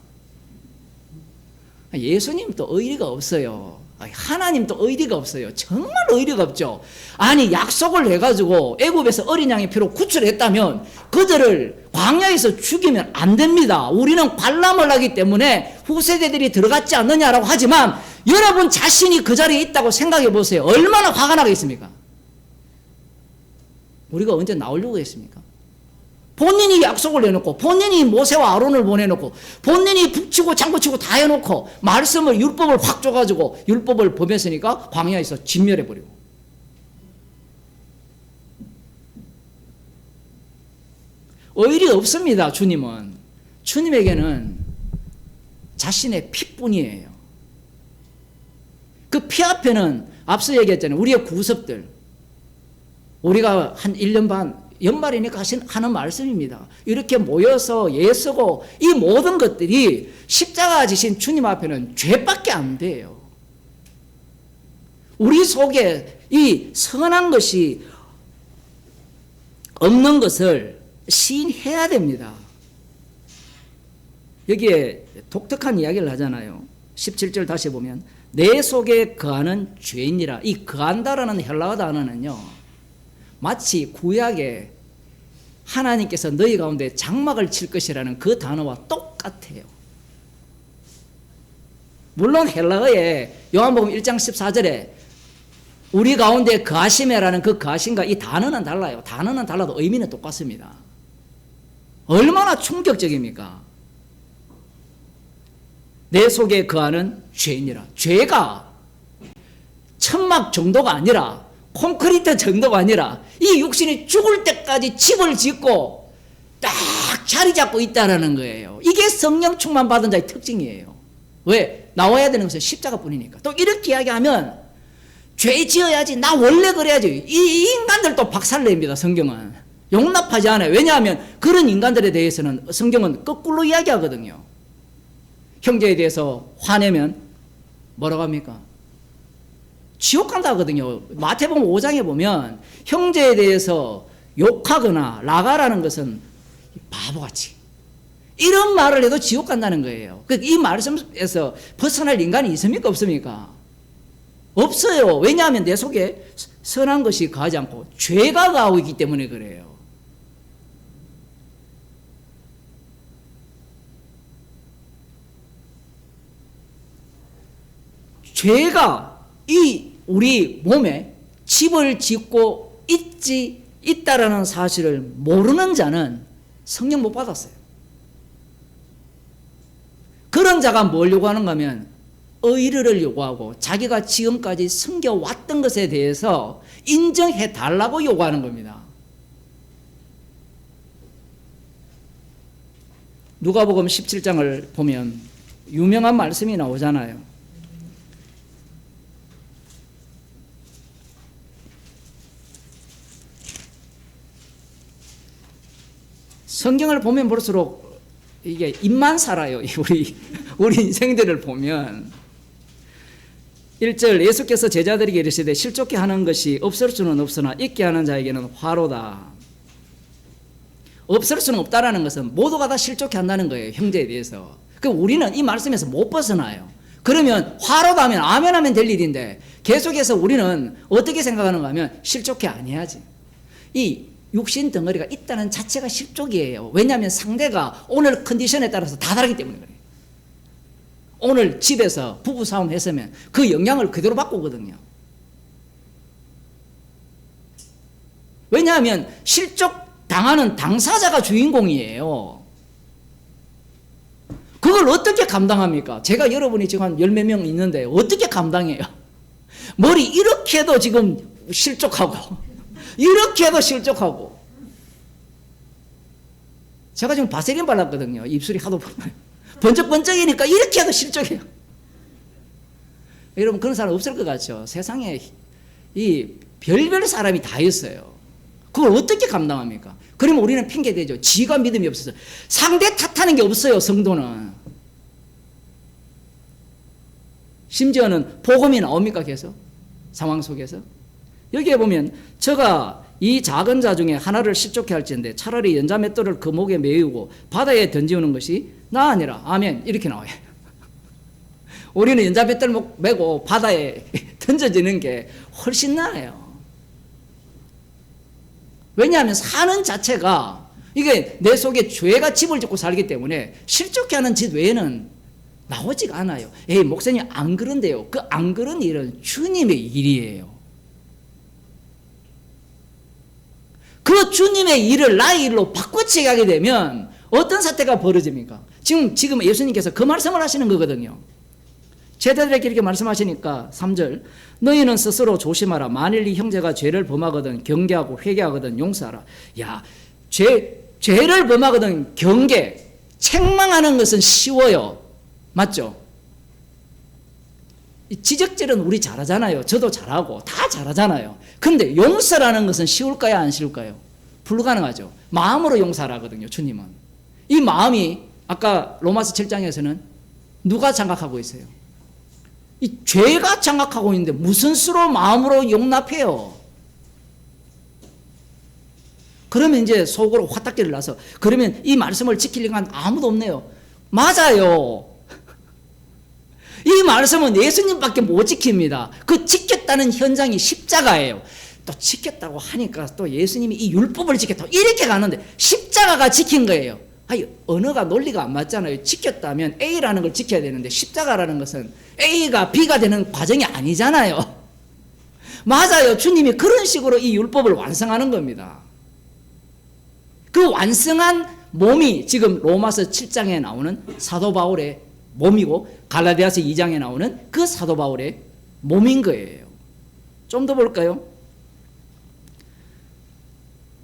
예수님도 의리가 없어요. 하나님도 의리가 없어요. 정말 의리가 없죠. 아니 약속을 해가지고 애굽에서 어린 양의 피로 구출했다면 그들을 광야에서 죽이면 안 됩니다. 우리는 관람을 하기 때문에 후세대들이 들어갔지 않느냐라고 하지만 여러분 자신이 그 자리에 있다고 생각해 보세요. 얼마나 화가 나겠습니까? 우리가 언제 나오려고 했습니까? 본인이 약속을 해놓고 본인이 모세와 아론을 보내놓고 본인이 북치고 장구치고 다 해놓고 말씀을 율법을 확 줘가지고 율법을 범했으니까 광야에서 진멸해버리고 의리 없습니다. 주님은. 주님에게는 자신의 피뿐이에요. 그 피 앞에는 앞서 얘기했잖아요. 우리의 구습들 우리가 한 1년 반 연말이니까 하는 말씀입니다. 이렇게 모여서 예수고 이 모든 것들이 십자가 지신 주님 앞에는 죄밖에 안 돼요. 우리 속에 이 선한 것이 없는 것을 시인해야 됩니다. 여기에 독특한 이야기를 하잖아요. 17절 다시 보면 내 속에 거하는 죄인이라. 이 거한다라는 헬라어 단어는요, 마치 구약에 하나님께서 너희 가운데 장막을 칠 것이라는 그 단어와 똑같아요. 물론 헬라어에 요한복음 1장 14절에 우리 가운데 거하심이라는 그 거하심과 이 단어는 달라요. 단어는 달라도 의미는 똑같습니다. 얼마나 충격적입니까? 내 속에 거하는 죄인이라. 죄가 천막 정도가 아니라, 콘크리트 정도가 아니라 이 육신이 죽을 때까지 집을 짓고 딱 자리 잡고 있다는 거예요. 이게 성령 충만 받은 자의 특징이에요. 왜? 나와야 되는 것은 십자가뿐이니까. 또 이렇게 이야기하면 죄 지어야지, 나 원래 그래야지, 이 인간들도 박살냅니다. 성경은 용납하지 않아요. 왜냐하면 그런 인간들에 대해서는 성경은 거꾸로 이야기하거든요. 형제에 대해서 화내면 뭐라고 합니까? 지옥 간다 하거든요. 마태복음 5장에 보면 형제에 대해서 욕하거나 나가라는 것은 바보같이, 이런 말을 해도 지옥 간다는 거예요. 이 말씀에서 벗어날 인간이 있습니까? 없습니까? 없어요. 왜냐하면 내 속에 선한 것이 거하지 않고 죄가 거하고 있기 때문에 그래요. 죄가 이 우리 몸에 집을 짓고 있다라는 사실을 모르는 자는 성령 못 받았어요. 그런 자가 뭘 요구하는가 하면 의를 요구하고 자기가 지금까지 섬겨왔던 것에 대해서 인정해 달라고 요구하는 겁니다. 누가복음 17장을 보면 유명한 말씀이 나오잖아요. 성경을 보면 볼수록 이게 입만 살아요. 우리 인생들을 보면 1절 예수께서 제자들에게 이르시되 실족해 하는 것이 없을 수는 없으나 있게 하는 자에게는 화로다. 없을 수는 없다라는 것은 모두가 다 실족해 한다는 거예요. 형제에 대해서. 그럼 우리는 이 말씀에서 못 벗어나요. 그러면 화로다 하면 아멘 하면 될 일인데 계속해서 우리는 어떻게 생각하는가 하면 실족해 안 해야지. 이 육신 덩어리가 있다는 자체가 실족이에요. 왜냐하면 상대가 오늘 컨디션에 따라서 다 다르기 때문에 그래요. 오늘 집에서 부부싸움 했으면 그 영향을 그대로 받고 오거든요. 왜냐하면 실족 당하는 당사자가 주인공이에요. 그걸 어떻게 감당합니까? 제가 여러분이 지금 한 10몇 명 있는데 어떻게 감당해요? 머리 이렇게 해도 지금 실족하고 이렇게 해도 실족하고. 제가 지금 바세린 발랐거든요. 입술이 하도 번쩍번쩍이니까 이렇게 해도 실족해요. 여러분 그런 사람 없을 것 같죠? 세상에 이 별별 사람이 다 있어요. 그걸 어떻게 감당합니까? 그러면 우리는 핑계대죠. 지가 믿음이 없어서. 상대 탓하는 게 없어요. 성도는. 심지어는 복음이 나옵니까? 계속 상황 속에서. 여기에 보면 저가 이 작은 자 중에 하나를 실족해 할지인데 차라리 연자 맷돌을 그 목에 메우고 바다에 던지우는 것이 나 아니라. 아멘. 이렇게 나와요. 우리는 연자 맷돌 메고 바다에 던져지는 게 훨씬 나아요. 왜냐하면 사는 자체가 이게 내 속에 죄가 집을 짓고 살기 때문에 실족해 하는 짓 외에는 나오지가 않아요. 에이 목사님 안 그런데요. 그 안 그런 일은 주님의 일이에요. 그 주님의 일을 나의 일로 바꿔치기 하게 되면 어떤 사태가 벌어집니까? 지금 예수님께서 그 말씀을 하시는 거거든요. 제자들에게 이렇게 말씀하시니까 3절 너희는 스스로 조심하라. 만일 네 형제가 죄를 범하거든 경계하고 회개하거든 용서하라. 야, 죄를 범하거든 경계, 책망하는 것은 쉬워요. 맞죠? 지적질은 우리 잘하잖아요. 저도 잘하고 다 잘하잖아요. 그런데 용서라는 것은 쉬울까요? 안 쉬울까요? 불가능하죠. 마음으로 용서하거든요, 주님은. 이 마음이 아까 로마서 7장에서는 누가 장악하고 있어요? 이 죄가 장악하고 있는데 무슨 수로 마음으로 용납해요? 그러면 이제 속으로 화딱지를 나서 그러면 이 말씀을 지킬 리가 아무도 없네요. 맞아요. 이 말씀은 예수님밖에 못 지킵니다. 그 지켰다는 현장이 십자가예요. 또 지켰다고 하니까 또 예수님이 이 율법을 지켰다고 이렇게 가는데 십자가가 지킨 거예요. 아니, 언어가 논리가 안 맞잖아요. 지켰다면 A라는 걸 지켜야 되는데 십자가라는 것은 A가 B가 되는 과정이 아니잖아요. 맞아요. 주님이 그런 식으로 이 율법을 완성하는 겁니다. 그 완성한 몸이 지금 로마서 7장에 나오는 사도 바울의 몸이고 갈라디아서 2장에 나오는 그 사도 바울의 몸인 거예요. 좀 더 볼까요?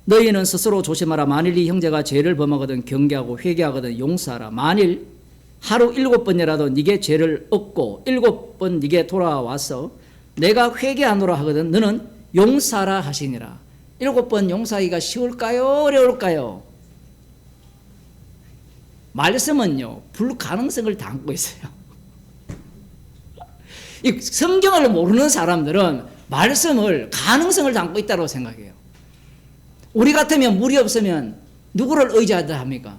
너희는 스스로 조심하라. 만일 이 형제가 죄를 범하거든 경계하고 회개하거든 용서하라. 만일 하루 7번이라도 네게 죄를 얻고 7번 네게 돌아와서 내가 회개하노라 하거든 너는 용서하라 하시니라. 7번 용서하기가 쉬울까요? 어려울까요? 말씀은요, 불가능성을 담고 있어요. 이 성경을 모르는 사람들은 말씀을 가능성을 담고 있다고 생각해요. 우리 같으면 물이 없으면 누구를 의지한다 합니까?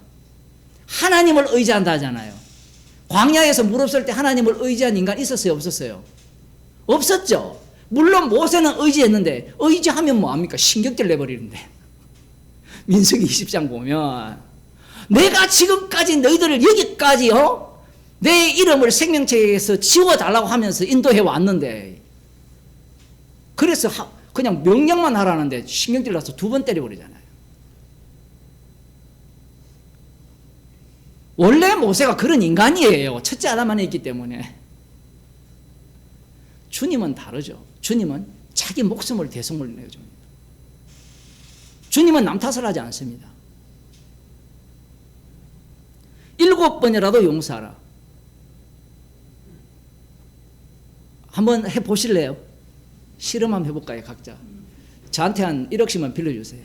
하나님을 의지한다 하잖아요. 광야에서 물 없을 때 하나님을 의지한 인간 있었어요? 없었어요? 없었죠. 물론 모세는 의지했는데 의지하면 뭐합니까? 신경질 내버리는데. 민수기 20장 보면 내가 지금까지 너희들을 여기까지 내 이름을 생명책에서 지워달라고 하면서 인도해 왔는데 그래서 그냥 명령만 하라는데 신경질 나서 2번 때려버리잖아요. 원래 모세가 그런 인간이에요. 첫째 아담 안에 있기 때문에. 주님은 다르죠. 주님은 자기 목숨을 대속을 내줍니다. 주님은 남 탓을 하지 않습니다. 7번이라도 용서하라. 한번 해보실래요? 실험 한번 해볼까요, 각자? 저한테 한 1억씩만 빌려주세요.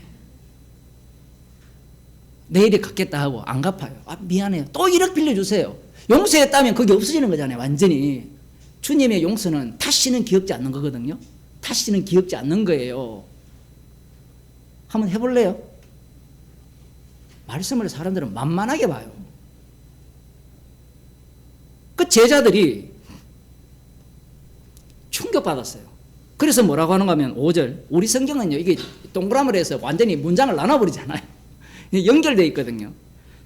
내일이 갚겠다 하고 안 갚아요. 아, 미안해요. 또 1억 빌려주세요. 용서했다면 그게 없어지는 거잖아요, 완전히. 주님의 용서는 다시는 기억지 않는 거거든요. 다시는 기억지 않는 거예요. 한번 해볼래요? 말씀을 사람들은 만만하게 봐요. 그 제자들이 충격받았어요. 그래서 뭐라고 하는가 하면 5절. 우리 성경은요, 이게 동그라미로 해서 완전히 문장을 나눠버리잖아요. 연결되어 있거든요.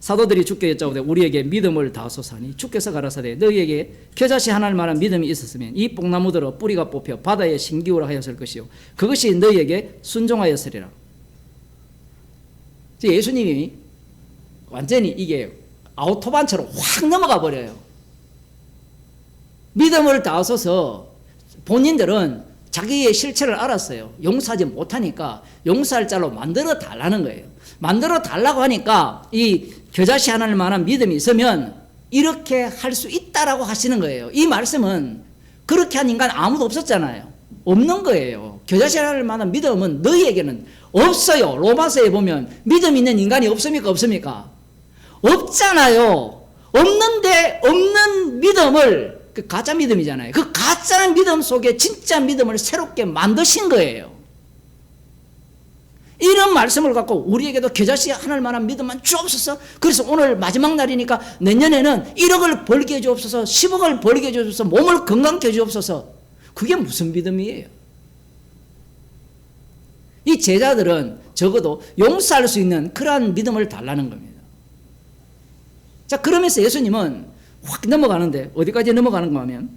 사도들이 주께 여짜오되 우리에게 믿음을 다소사니 주께서 가라사대 너희에게 겨자씨 하나를 만한 믿음이 있었으면 이 뽕나무들어 뿌리가 뽑혀 바다에 심기우라 하였을 것이요 그것이 너희에게 순종하였으리라. 예수님이 완전히 이게 아우토반처럼 확 넘어가 버려요. 믿음을 다하소서. 본인들은 자기의 실체를 알았어요. 용서하지 못하니까 용서할 자로 만들어 달라는 거예요. 만들어 달라고 하니까 이 겨자씨 하나를 만한 믿음이 있으면 이렇게 할 수 있다라고 하시는 거예요. 이 말씀은 그렇게 한 인간 아무도 없었잖아요. 없는 거예요. 겨자씨 하나를 만한 믿음은 너희에게는 없어요. 로마서에 보면 믿음 있는 인간이 없습니까? 없습니까? 없잖아요. 없는데 없는 믿음을 그 가짜 믿음이잖아요. 그 가짜 믿음 속에 진짜 믿음을 새롭게 만드신 거예요. 이런 말씀을 갖고 우리에게도 겨자씨 하늘 만한 믿음만 주옵소서. 그래서 오늘 마지막 날이니까 내년에는 1억을 벌게 해주옵소서, 10억을 벌게 해주옵소서, 몸을 건강케 해주옵소서. 그게 무슨 믿음이에요? 이 제자들은 적어도 용서할 수 있는 그러한 믿음을 달라는 겁니다. 자, 그러면서 예수님은 확 넘어가는데 어디까지 넘어가는가 하면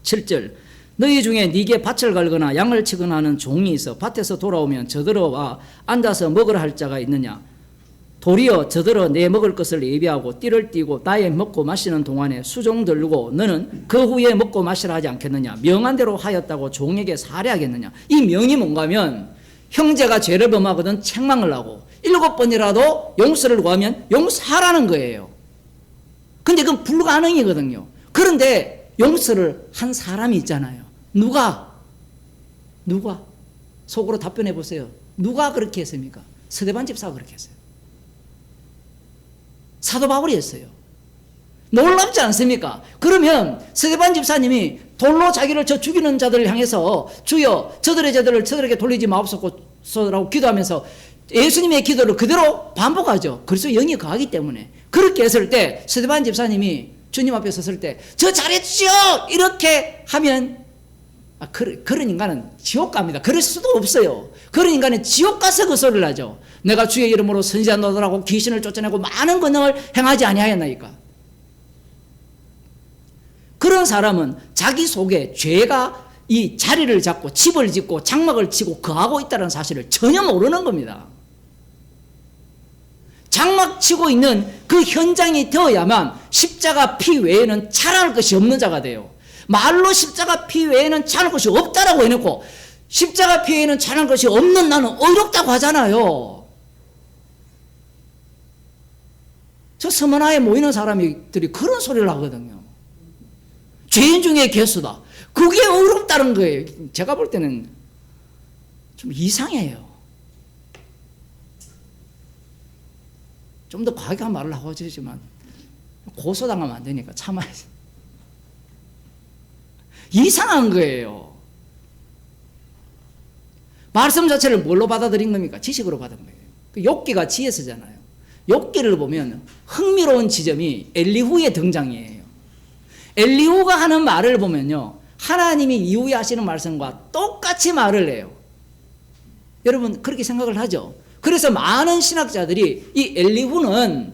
7절 너희 중에 네게 밭을 갈거나 양을 치거나 하는 종이 있어 밭에서 돌아오면 저들어와 앉아서 먹으라 할 자가 있느냐? 도리어 저들어 내 먹을 것을 예비하고 띠를 띠고 나의 먹고 마시는 동안에 수종 들고 너는 그 후에 먹고 마시라 하지 않겠느냐? 명한 대로 하였다고 종에게 살해하겠느냐? 이 명이 뭔가 하면 형제가 죄를 범하거든 책망을 하고 7번이라도 용서를 구하면 용서하라는 거예요. 근데 그건 불가능이거든요. 그런데 용서를 한 사람이 있잖아요. 누가? 속으로 답변해 보세요. 누가 그렇게 했습니까? 스데반 집사가 그렇게 했어요. 사도 바울이 했어요. 놀랍지 않습니까? 그러면 스데반 집사님이 돌로 자기를 저 죽이는 자들을 향해서 주여 저들의 죄들을 저들에게 돌리지 마옵소서라고 기도하면서 예수님의 기도를 그대로 반복하죠. 그래서 영이 거하기 때문에. 그렇게 했을 때 스데반 집사님이 주님 앞에 섰을 때 저 잘했죠 이렇게 하면 그런 인간은 지옥 갑니다. 그럴 수도 없어요. 그런 인간은 지옥 가서 그 소리를 하죠. 내가 주의 이름으로 선지자노더라고 귀신을 쫓아내고 많은 권능을 행하지 아니하였나이까. 그런 사람은 자기 속에 죄가 이 자리를 잡고 집을 짓고 장막을 치고 거하고 있다는 사실을 전혀 모르는 겁니다. 장막 치고 있는 그 현장이 되어야만 십자가 피 외에는 자랑할 것이 없는 자가 돼요. 말로 십자가 피 외에는 자랑할 것이 없다라고 해놓고 십자가 피 외에는 자랑할 것이 없는 나는 어렵다고 하잖아요. 저 서머나에 모이는 사람들이 그런 소리를 하거든요. 죄인 중에 괴수다. 그게 어렵다는 거예요. 제가 볼 때는 좀 이상해요. 좀 더 과격한 말을 하고 싶지만 고소당하면 안 되니까 참아야지. 이상한 거예요. 말씀 자체를 뭘로 받아들인 겁니까? 지식으로 받은 거예요. 욥기가 지혜서잖아요. 욥기를 보면 흥미로운 지점이 엘리후의 등장이에요. 엘리후가 하는 말을 보면요, 하나님이 이후에 하시는 말씀과 똑같이 말을 해요. 여러분 그렇게 생각을 하죠. 그래서 많은 신학자들이 이 엘리후는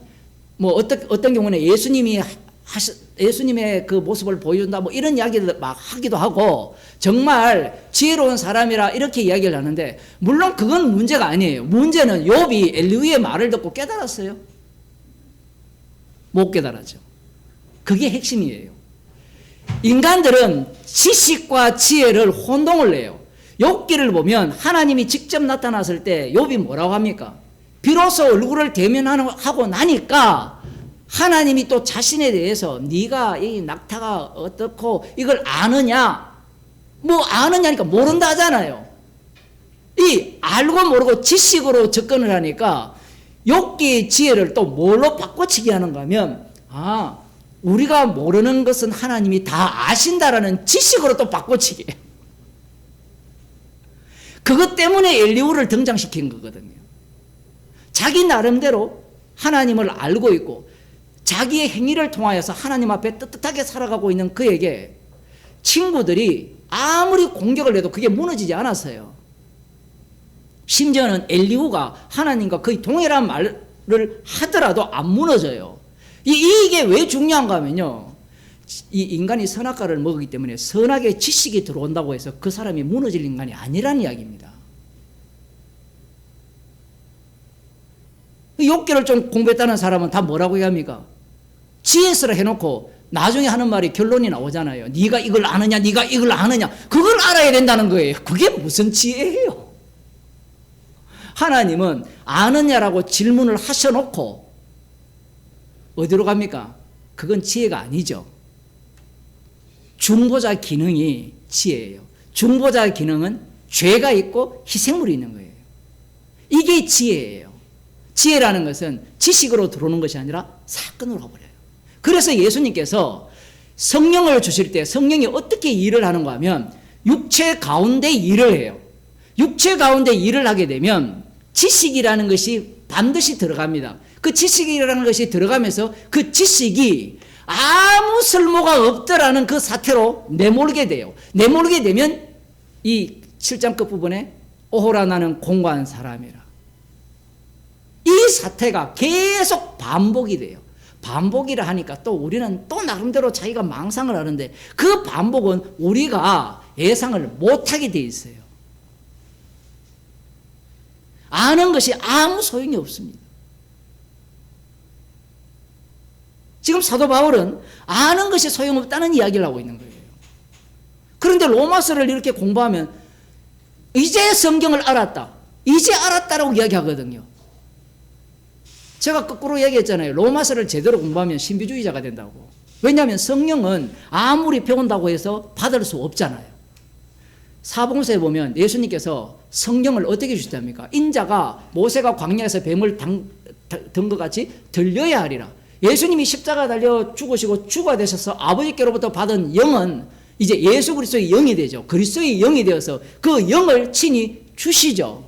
뭐 어떤 경우는 예수님의 그 모습을 보여준다 뭐 이런 이야기를 막 하기도 하고 정말 지혜로운 사람이라 이렇게 이야기를 하는데, 물론 그건 문제가 아니에요. 문제는 욥이 엘리후의 말을 듣고 깨달았어요? 못 깨달았죠. 그게 핵심이에요. 인간들은 지식과 지혜를 혼동을 해요. 욥기를 보면 하나님이 직접 나타났을 때 욥이 뭐라고 합니까? 비로소 얼굴을 대면하고 나니까 하나님이 또 자신에 대해서 네가 이 낙타가 어떻고 이걸 아느냐? 뭐 아느냐니까 모른다 하잖아요. 이 알고 모르고 지식으로 접근을 하니까 욥기의 지혜를 또 뭘로 바꿔치기 하는가 하면 우리가 모르는 것은 하나님이 다 아신다라는 지식으로 또 바꿔치기해요. 그것 때문에 엘리후를 등장시킨 거거든요. 자기 나름대로 하나님을 알고 있고 자기의 행위를 통하여서 하나님 앞에 떳떳하게 살아가고 있는 그에게 친구들이 아무리 공격을 해도 그게 무너지지 않았어요. 심지어는 엘리후가 하나님과 거의 동일한 말을 하더라도 안 무너져요. 이게 왜 중요한가 하면요, 이 인간이 선악과를 먹었기 때문에 선악의 지식이 들어온다고 해서 그 사람이 무너질 인간이 아니라는 이야기입니다. 욥기를 좀 공부했다는 사람은 다 뭐라고 얘기합니까? 지혜스라 해놓고 나중에 하는 말이 결론이 나오잖아요. 네가 이걸 아느냐, 네가 이걸 아느냐. 그걸 알아야 된다는 거예요. 그게 무슨 지혜예요? 하나님은 아느냐라고 질문을 하셔놓고 어디로 갑니까? 그건 지혜가 아니죠. 중보자 기능이 지혜예요. 중보자 기능은 죄가 있고 희생물이 있는 거예요. 이게 지혜예요. 지혜라는 것은 지식으로 들어오는 것이 아니라 사건으로 가버려요. 그래서 예수님께서 성령을 주실 때 성령이 어떻게 일을 하는가 하면 육체 가운데 일을 해요. 육체 가운데 일을 하게 되면 지식이라는 것이 반드시 들어갑니다. 그 지식이라는 것이 들어가면서 그 지식이 아무 쓸모가 없더라는 그 사태로 내몰게 돼요. 내몰게 되면 이 7장 끝부분에 오호라 나는 공고한 사람이라. 이 사태가 계속 반복이 돼요. 반복이라 하니까 또 우리는 또 나름대로 자기가 망상을 하는데 그 반복은 우리가 예상을 못하게 돼 있어요. 아는 것이 아무 소용이 없습니다. 지금 사도 바울은 아는 것이 소용없다는 이야기를 하고 있는 거예요. 그런데 로마서를 이렇게 공부하면 이제 성경을 알았다, 이제 알았다라고 이야기하거든요. 제가 거꾸로 얘기했잖아요. 로마서를 제대로 공부하면 신비주의자가 된다고. 왜냐하면 성령은 아무리 배운다고 해서 받을 수 없잖아요. 사복음서에 보면 예수님께서 성령을 어떻게 주셨답니까? 인자가 모세가 광야에서 뱀을 든 것 같이 들려야 하리라. 예수님이 십자가 달려 죽으시고 주가 되셔서 아버지께로부터 받은 영은 이제 예수 그리스도의 영이 되죠. 그리스도의 영이 되어서 그 영을 친히 주시죠.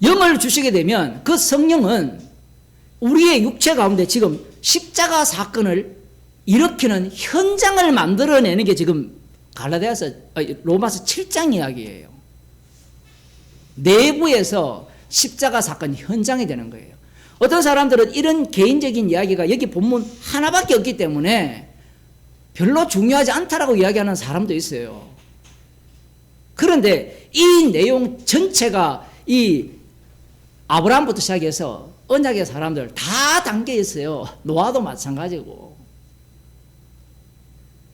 영을 주시게 되면 그 성령은 우리의 육체 가운데 지금 십자가 사건을 일으키는 현장을 만들어내는 게 지금 로마서 7장 이야기예요. 내부에서 십자가 사건 현장이 되는 거예요. 어떤 사람들은 이런 개인적인 이야기가 여기 본문 하나밖에 없기 때문에 별로 중요하지 않다라고 이야기하는 사람도 있어요. 그런데 이 내용 전체가 이 아브라함부터 시작해서 언약의 사람들 다 담겨 있어요. 노아도 마찬가지고.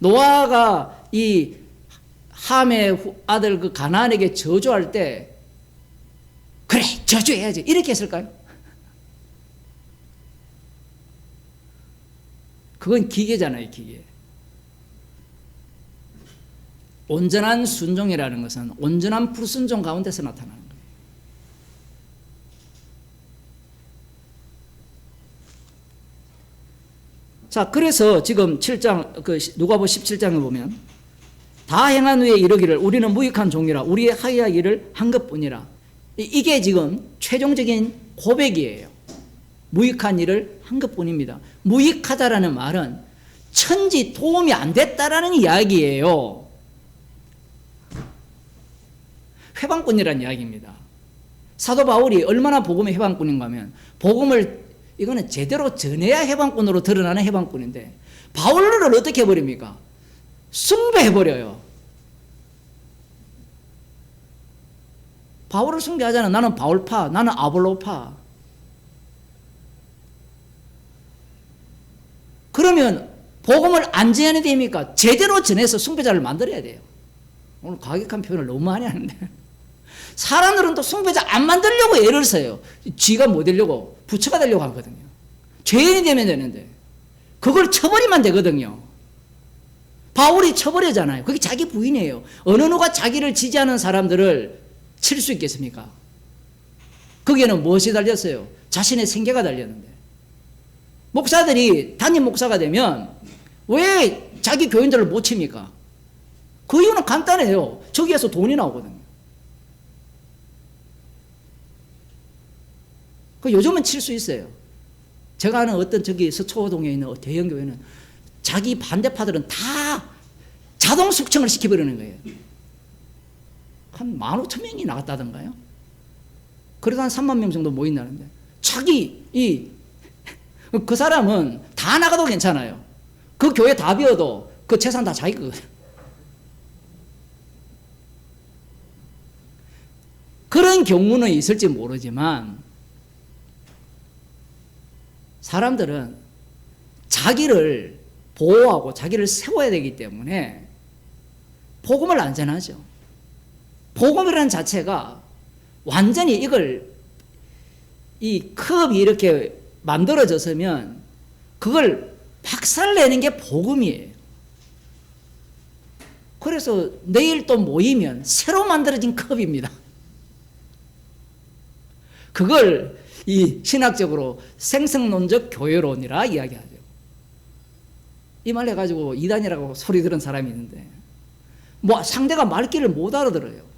노아가 이 함의 아들 그 가나안에게 저주할 때 그래 저주해야지 이렇게 했을까요? 그건 기계잖아요, 기계. 온전한 순종이라는 것은 온전한 불순종 가운데서 나타나는 거예요. 자, 그래서 지금 7장, 누가복음 17장에 보면 다 행한 후에 이르기를 우리는 무익한 종이라 우리의 하야할 일을 한 것뿐이라. 이게 지금 최종적인 고백이에요. 무익한 일을 한 것뿐입니다. 무익하다라는 말은 천지 도움이 안 됐다라는 이야기예요. 회방꾼이라는 이야기입니다. 사도 바울이 얼마나 복음의 회방꾼인가 하면 복음을 이거는 제대로 전해야 해방꾼으로 드러나는 해방꾼인데 바울을 어떻게 해버립니까? 숭배해버려요. 바울을 숭배하잖아. 나는 바울파, 나는 아볼로파. 그러면 복음을 안 전해야 됩니까? 제대로 전해서 숭배자를 만들어야 돼요. 오늘 과격한 표현을 너무 많이 하는데 사람들은 또 숭배자 안 만들려고 애를 써요. 쥐가 뭐 되려고? 부처가 되려고 하거든요. 죄인이 되면 되는데 그걸 쳐버리면 되거든요. 바울이 쳐버리잖아요. 그게 자기 부인이에요. 어느 누가 자기를 지지하는 사람들을 칠 수 있겠습니까? 거기에는 무엇이 달렸어요? 자신의 생계가 달렸는데 목사들이 담임 목사가 되면 왜 자기 교인들을 못 칩니까? 그 이유는 간단해요. 저기에서 돈이 나오거든요. 요즘은 칠 수 있어요. 제가 아는 어떤 저기 서초동에 있는 대형 교회는 자기 반대파들은 다 자동 숙청을 시켜버리는 거예요. 한 15,000명이 나갔다던가요? 그래도 한 3만 명 정도 모인다는데 그 사람은 다 나가도 괜찮아요. 그 교회 다 비워도 그 재산 다 자기 거거든요. 그런 경우는 있을지 모르지만 사람들은 자기를 보호하고 자기를 세워야 되기 때문에 복음을 안 전하죠. 복음이라는 자체가 완전히 이 컵이 이렇게 만들어졌으면 그걸 박살내는 게 복음이에요. 그래서 내일 또 모이면 새로 만들어진 컵입니다. 그걸 이 신학적으로 생성론적 교회론이라 이야기하죠. 이 말 해가지고 이단이라고 소리 들은 사람이 있는데 상대가 말귀를 못 알아들어요.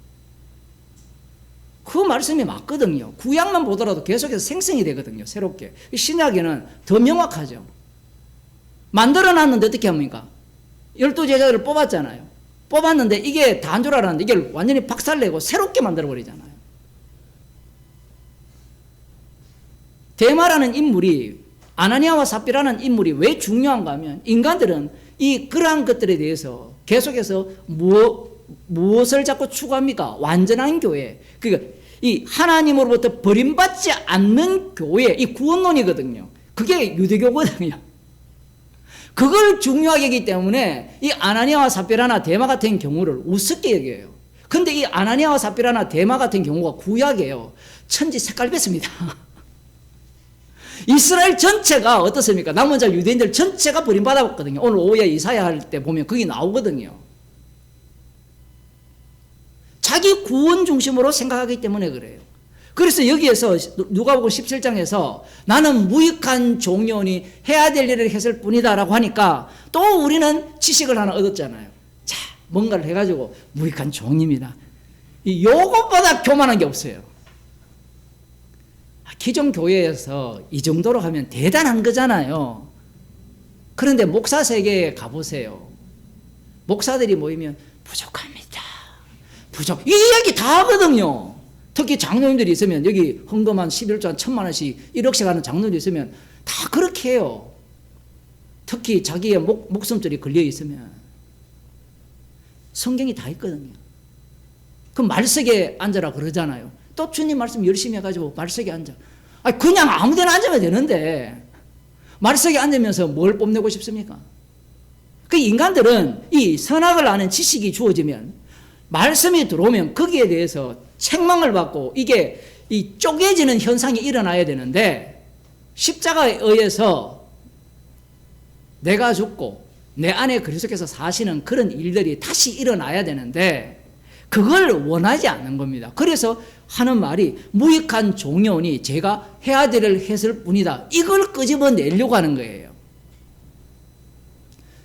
그 말씀이 맞거든요. 구약만 보더라도 계속해서 생성이 되거든요. 새롭게. 신약에는 더 명확하죠. 만들어놨는데 어떻게 합니까? 12제자들을 뽑았잖아요. 뽑았는데 이게 다인 줄 알았는데 이걸 완전히 박살내고 새롭게 만들어버리잖아요. 데마라는 인물이 아나니아와 삽비라는 인물이 왜 중요한가 하면 인간들은 그러한 것들에 대해서 계속해서 무엇을 자꾸 추구합니까? 완전한 교회. 그러니까 이 하나님으로부터 버림받지 않는 교회, 이 구원론이거든요. 그게 유대교거든요. 그걸 중요하게 하기 때문에 이 아나니아와 삽비라나 데마 같은 경우를 우습게 여겨요. 근데 이 아나니아와 삽비라나 데마 같은 경우가 구약이에요. 천지 색깔 뺐습니다. 이스라엘 전체가 어떻습니까? 남은 자 유대인들 전체가 버림받았거든요. 오늘 오후에 이사야 할 때 보면 그게 나오거든요. 자기 구원 중심으로 생각하기 때문에 그래요. 그래서 여기에서 누가복음 17장에서 나는 무익한 종려니 해야 될 일을 했을 뿐이다 라고 하니까 또 우리는 지식을 하나 얻었잖아요. 자, 뭔가를 해가지고 무익한 종입니다. 요것보다 교만한 게 없어요. 기존 교회에서 이 정도로 하면 대단한 거잖아요. 그런데 목사 세계에 가보세요. 목사들이 모이면 부족합니다. 이 이야기 다 하거든요. 특히 장로님들이 있으면 여기 헌금 한 11조 한 1,000만 원씩 1억씩 하는 장로들이 있으면 다 그렇게 해요. 특히 자기의 목숨줄이 걸려 있으면 성경이 다 있거든요. 그 말석에 앉아라 그러잖아요. 또 주님 말씀 열심히 해가지고 말석에 앉아. 아니 그냥 아무데나 앉으면 되는데 말석에 앉으면서 뭘 뽐내고 싶습니까? 그 인간들은 이 선악을 아는 지식이 주어지면 말씀이 들어오면 거기에 대해서 책망을 받고 이게 이 쪼개지는 현상이 일어나야 되는데 십자가에 의해서 내가 죽고 내 안에 그리스도께서 사시는 그런 일들이 다시 일어나야 되는데 그걸 원하지 않는 겁니다. 그래서 하는 말이 무익한 종려니 제가 해야 될 일을 했을 뿐이다. 이걸 끄집어내려고 하는 거예요.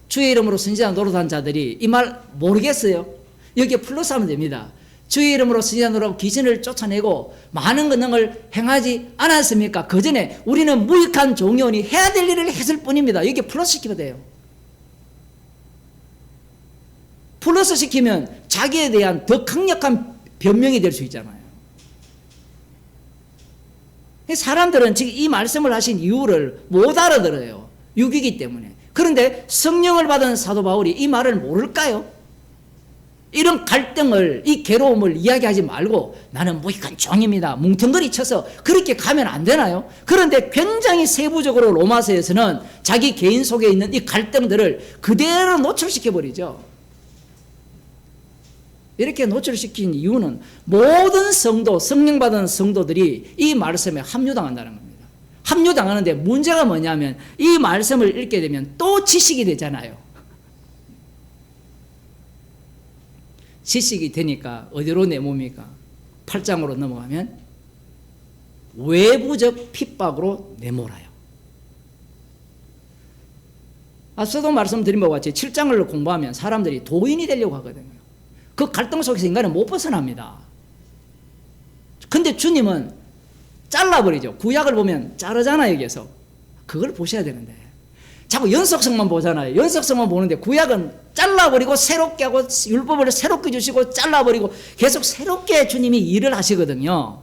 주의 이름으로 선지자 노릇한 자들이 이 말 모르겠어요? 여기에 플러스하면 됩니다. 주의 이름으로 선지자 노릇하고 귀신을 쫓아내고 많은 권능을 행하지 않았습니까? 그 전에 우리는 무익한 종려니 해야 될 일을 했을 뿐입니다. 여기에 플러스 시키면 돼요. 플러스 시키면 자기에 대한 더 강력한 변명이 될 수 있잖아요. 사람들은 지금 이 말씀을 하신 이유를 못 알아들어요. 육이기 때문에. 그런데 성령을 받은 사도 바울이 이 말을 모를까요? 이런 갈등을, 이 괴로움을 이야기하지 말고 나는 무익한 종입니다. 뭉텅거리 쳐서 그렇게 가면 안 되나요? 그런데 굉장히 세부적으로 로마서에서는 자기 개인 속에 있는 이 갈등들을 그대로 노출시켜버리죠. 이렇게 노출시킨 이유는 모든 성도, 성령 받은 성도들이 이 말씀에 합류당한다는 겁니다. 합류당하는데 문제가 뭐냐면 이 말씀을 읽게 되면 또 지식이 되잖아요. 지식이 되니까 어디로 내몹니까? 8장으로 넘어가면 외부적 핍박으로 내몰아요. 앞서도 말씀드린 바와 같이 7장을 공부하면 사람들이 도인이 되려고 하거든요. 그 갈등 속에서 인간은 못 벗어납니다. 근데 주님은 잘라버리죠. 구약을 보면 자르잖아요, 여기에서. 그걸 보셔야 되는데. 자꾸 연속성만 보잖아요. 연속성만 보는데 구약은 잘라버리고 새롭게 하고 율법을 새롭게 주시고 잘라버리고 계속 새롭게 주님이 일을 하시거든요.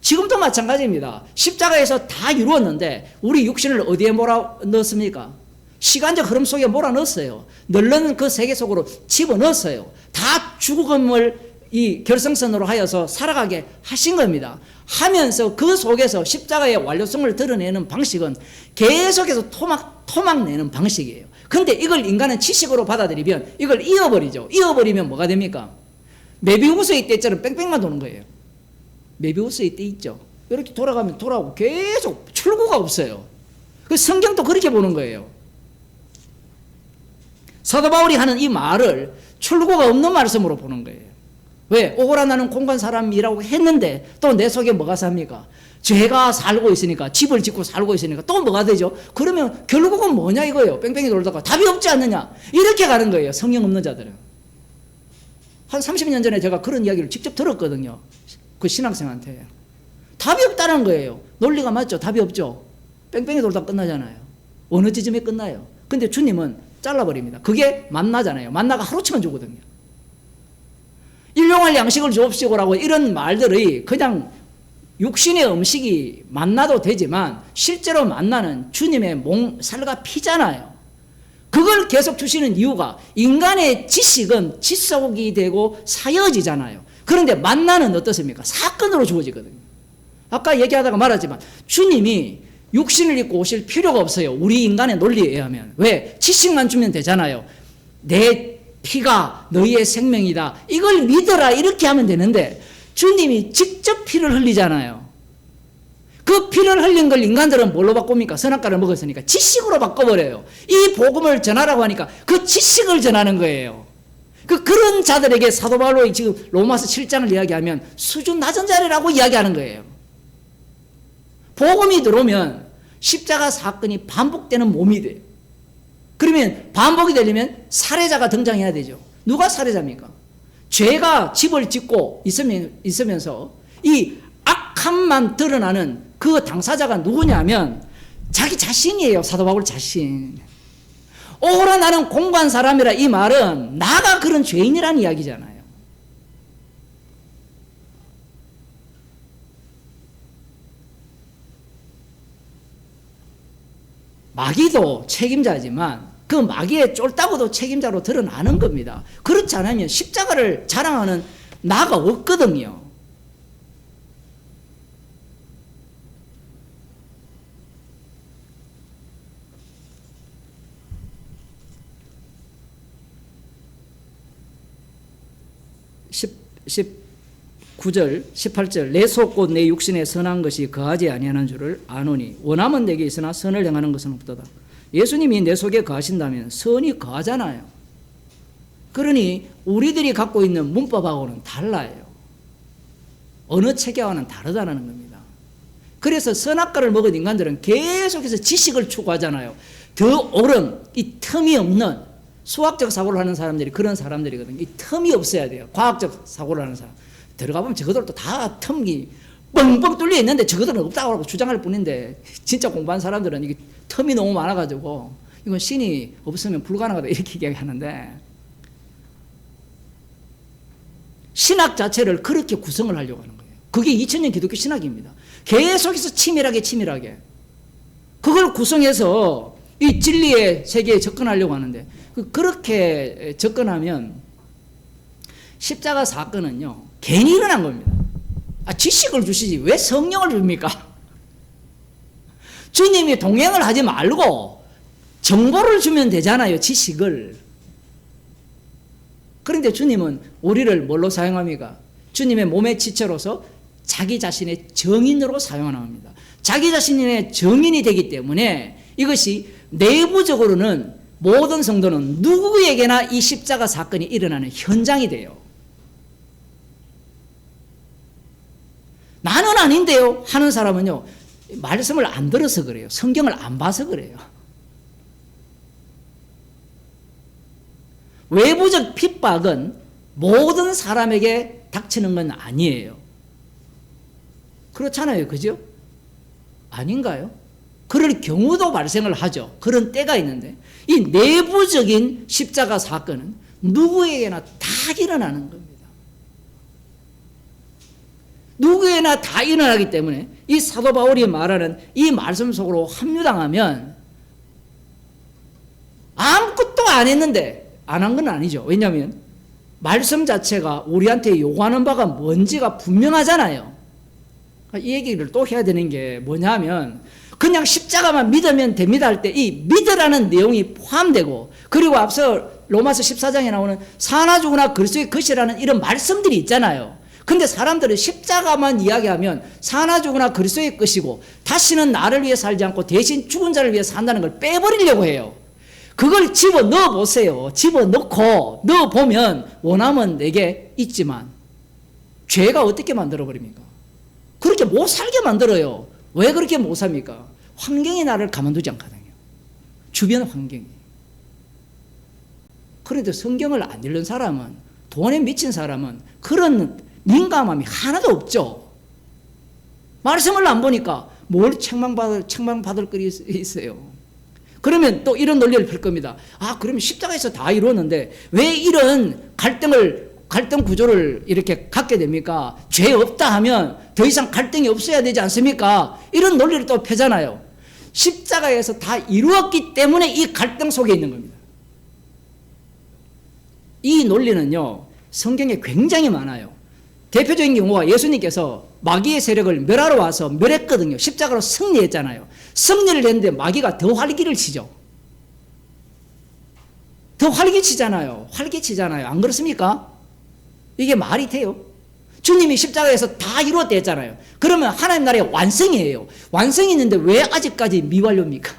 지금도 마찬가지입니다. 십자가에서 다 이루었는데 우리 육신을 어디에 몰아넣습니까? 시간적 흐름 속에 몰아넣었어요. 널른 그 세계 속으로 집어넣었어요. 다 죽음을 이 결승선으로 하여서 살아가게 하신 겁니다. 하면서 그 속에서 십자가의 완료성을 드러내는 방식은 계속해서 토막 내는 방식이에요. 근데 이걸 인간은 지식으로 받아들이면 이걸 이어버리죠. 이어버리면 뭐가 됩니까? 메비우스의 떼처럼 뺑뺑만 도는 거예요. 메비우스의 떼 있죠. 이렇게 돌아가면 돌아오고 계속 출구가 없어요. 그 성경도 그렇게 보는 거예요. 사도 바울이 하는 이 말을 출구가 없는 말씀으로 보는 거예요. 왜? 오고라 나는 공간 사람이라고 했는데 또 내 속에 뭐가 삽니까? 죄가 살고 있으니까, 집을 짓고 살고 있으니까 또 뭐가 되죠? 그러면 결국은 뭐냐 이거예요. 뺑뺑이 돌다가 답이 없지 않느냐, 이렇게 가는 거예요. 성령 없는 자들은. 한 30년 전에 제가 그런 이야기를 직접 들었거든요. 그 신학생한테. 답이 없다는 거예요. 논리가 맞죠? 답이 없죠? 뺑뺑이 돌다가 끝나잖아요. 어느 지점에 끝나요? 근데 주님은 잘라버립니다. 그게 만나잖아요. 만나가 하루치면 주거든요. 일용할 양식을 주옵시고라고 이런 말들이 그냥 육신의 음식이 만나도 되지만 실제로 만나는 주님의 살과 피잖아요. 그걸 계속 주시는 이유가 인간의 지식은 지속이 되고 사여지잖아요. 그런데 만나는 어떻습니까? 사건으로 주어지거든요. 아까 얘기하다가 말하지만 주님이 육신을 입고 오실 필요가 없어요. 우리 인간의 논리에 의하면. 왜? 지식만 주면 되잖아요. 내 피가 너희의 생명이다. 이걸 믿어라. 이렇게 하면 되는데 주님이 직접 피를 흘리잖아요. 그 피를 흘린 걸 인간들은 뭘로 바꿉니까? 선악과를 먹었으니까 지식으로 바꿔버려요. 이 복음을 전하라고 하니까 그 지식을 전하는 거예요. 그런 자들에게 사도 바울이 지금 로마서 7장을 이야기하면 수준 낮은 자리라고 이야기하는 거예요. 복음이 들어오면 십자가 사건이 반복되는 몸이 돼요. 그러면 반복이 되려면 살해자가 등장해야 되죠. 누가 살해자입니까? 죄가 집을 짓고 있으면서 이 악함만 드러나는 그 당사자가 누구냐면 자기 자신이에요. 사도 바울 자신. 오라 나는 공고한 사람이라 이 말은 나가 그런 죄인이라는 이야기잖아요. 마귀도 책임자지만 그 마귀의 쫄따구도 책임자로 드러나는 겁니다. 그렇지 않으면 십자가를 자랑하는 나가 없거든요. 십 9절 18절 내 속 곧 내 육신에 선한 것이 거하지 아니하는 줄을 아노니 원함은 내게 있으나 선을 행하는 것은 없도다. 예수님이 내 속에 거하신다면 선이 거하잖아요. 그러니 우리들이 갖고 있는 문법하고는 달라요. 어느 체계와는 다르다는 겁니다. 그래서 선악과를 먹은 인간들은 계속해서 지식을 추구하잖아요. 더 옳은 이 틈이 없는 수학적 사고를 하는 사람들이 그런 사람들이거든요. 이 틈이 없어야 돼요. 과학적 사고를 하는 사람. 들어가 보면 저것들도 다 틈이 뻥뻥 뚫려 있는데 저것들은 없다고 주장할 뿐인데 진짜 공부한 사람들은 이게 틈이 너무 많아가지고 이건 신이 없으면 불가능하다 이렇게 이야기하는데 신학 자체를 그렇게 구성을 하려고 하는 거예요. 그게 2000년 기독교 신학입니다. 계속해서 치밀하게 그걸 구성해서 이 진리의 세계에 접근하려고 하는데 그렇게 접근하면 십자가 사건은요 괜히 일어난 겁니다. 지식을 주시지 왜 성령을 줍니까? 주님이 동행을 하지 말고 정보를 주면 되잖아요. 지식을. 그런데 주님은 우리를 뭘로 사용합니까? 주님의 몸의 지체로서 자기 자신의 정인으로 사용합니다. 자기 자신의 정인이 되기 때문에 이것이 내부적으로는 모든 성도는 누구에게나 이 십자가 사건이 일어나는 현장이 돼요. 나는 아닌데요 하는 사람은요 말씀을 안 들어서 그래요. 성경을 안 봐서 그래요. 외부적 핍박은 모든 사람에게 닥치는 건 아니에요. 그렇잖아요. 그죠? 아닌가요? 그럴 경우도 발생을 하죠. 그런 때가 있는데 이 내부적인 십자가 사건은 누구에게나 다 일어나는 겁니다. 누구에나 다 일어나기 때문에 이 사도 바울이 말하는 이 말씀 속으로 합류당하면 아무것도 안 했는데 안 한 건 아니죠. 왜냐하면 말씀 자체가 우리한테 요구하는 바가 뭔지가 분명하잖아요. 이 얘기를 또 해야 되는 게 뭐냐면 그냥 십자가만 믿으면 됩니다 할 때 이 믿으라는 내용이 포함되고 그리고 앞서 로마서 14장에 나오는 사나 죽으나 그리스도의 것이라는 이런 말씀들이 있잖아요. 근데 사람들은 십자가만 이야기하면 사나 죽으나 그리스도의 것이고 다시는 나를 위해 살지 않고 대신 죽은 자를 위해 산다는 걸 빼버리려고 해요. 그걸 집어넣어 보세요. 집어넣고 넣어보면 원함은 내게 있지만 죄가 어떻게 만들어버립니까? 그렇게 못 살게 만들어요. 왜 그렇게 못 삽니까? 환경이 나를 가만두지 않거든요. 주변 환경이. 그런데 성경을 안 읽는 사람은 돈에 미친 사람은 그런 민감함이 하나도 없죠. 말씀을 안 보니까 뭘 책망받을 거리 있어요. 그러면 또 이런 논리를 펼 겁니다. 그러면 십자가에서 다 이루었는데 왜 이런 갈등 구조를 이렇게 갖게 됩니까? 죄 없다 하면 더 이상 갈등이 없어야 되지 않습니까? 이런 논리를 또 펴잖아요. 십자가에서 다 이루었기 때문에 이 갈등 속에 있는 겁니다. 이 논리는요 성경에 굉장히 많아요. 대표적인 경우가 예수님께서 마귀의 세력을 멸하러 와서 멸했거든요. 십자가로 승리했잖아요. 승리를 했는데 마귀가 더 활기를 치죠. 더 활기치잖아요. 안 그렇습니까? 이게 말이 돼요? 주님이 십자가에서 다 이루었다 했잖아요. 그러면 하나님 나라의 완성이에요. 완성이 있는데 왜 아직까지 미완료입니까?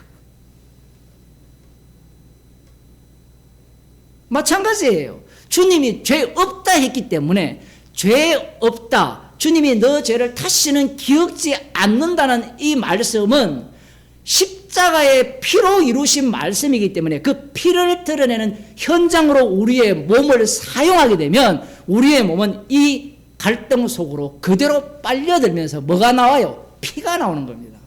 마찬가지예요. 주님이 죄 없다 했기 때문에 죄 없다, 주님이 너 죄를 다시는 기억지 않는다는 이 말씀은 십자가의 피로 이루신 말씀이기 때문에 그 피를 드러내는 현장으로 우리의 몸을 사용하게 되면 우리의 몸은 이 갈등 속으로 그대로 빨려들면서 뭐가 나와요? 피가 나오는 겁니다.